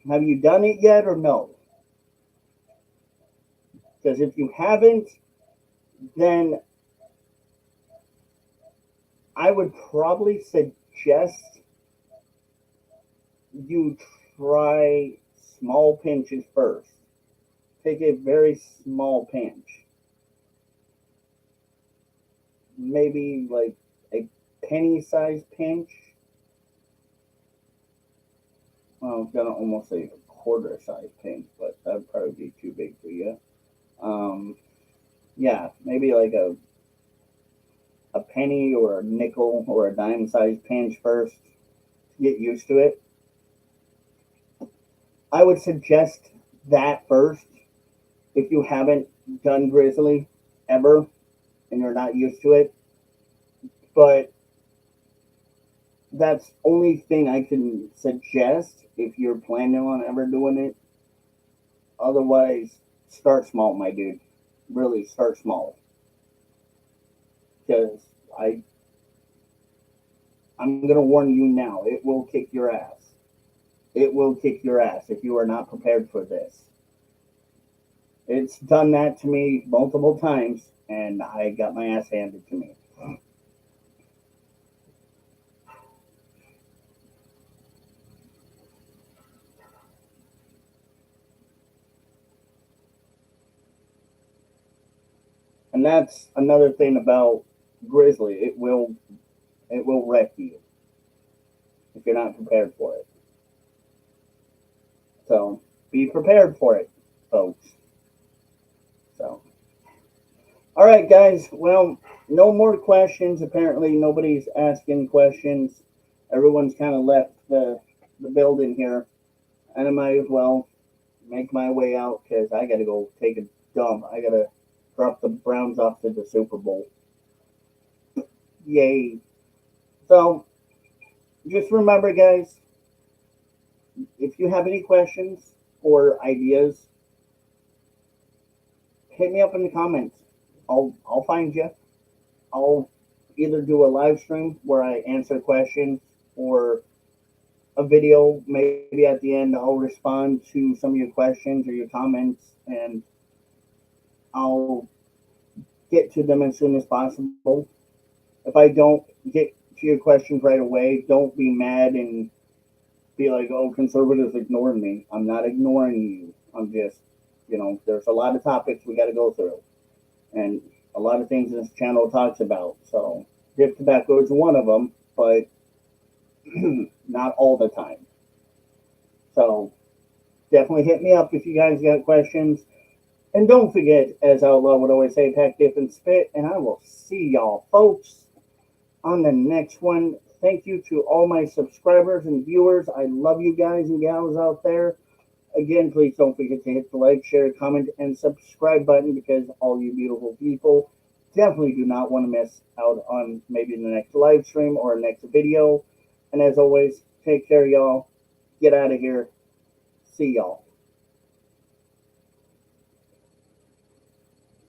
have you done it yet or no? Because if you haven't, then I would probably suggest you try small pinches first. Take a very small pinch. Maybe like a penny sized pinch. Well, I was gonna almost say a quarter sized pinch, but that would probably be too big for you. Um, yeah, maybe like a penny or a nickel or a dime sized pinch first to get used to it. I would suggest that first if you haven't done grizzly ever and you're not used to it. But that's only thing I can suggest if you're planning on ever doing it. Otherwise, start small, my dude. Really start small. Because I I'm gonna warn you now, it will kick your ass. It will kick your ass if you are not prepared for this. It's done that to me multiple times and I got my ass handed to me. And that's another thing about grizzly. It will wreck you if you're not prepared for it. So be prepared for it, folks. So all right, guys. Well, no more questions. Apparently, nobody's asking questions. Everyone's kind of left the building here, and I might as well make my way out because I got to go take a dump. I got to drop the Browns off to the Super Bowl. Yay! So just remember, guys, if you have any questions or ideas, hit me up in the comments. I'll find you. I'll either do a live stream where I answer questions or a video. Maybe at the end I'll respond to some of your questions or your comments and I'll get to them as soon as possible. If I don't get to your questions right away, don't be mad and be like, oh, conservatives ignored me. I'm not ignoring you. I'm just, there's a lot of topics we got to go through and a lot of things this channel talks about. So, dip tobacco is one of them, but not all the time. So, definitely hit me up if you guys got questions. And don't forget, as Outlaw would always say, pack, dip, and spit. And I will see y'all, folks, on the next one. Thank you to all my subscribers and viewers. I love you guys and gals out there. Again, please don't forget to hit the like, share, comment, and subscribe button because all you beautiful people definitely do not want to miss out on maybe the next live stream or next video. And as always, take care, y'all. Get out of here. See y'all.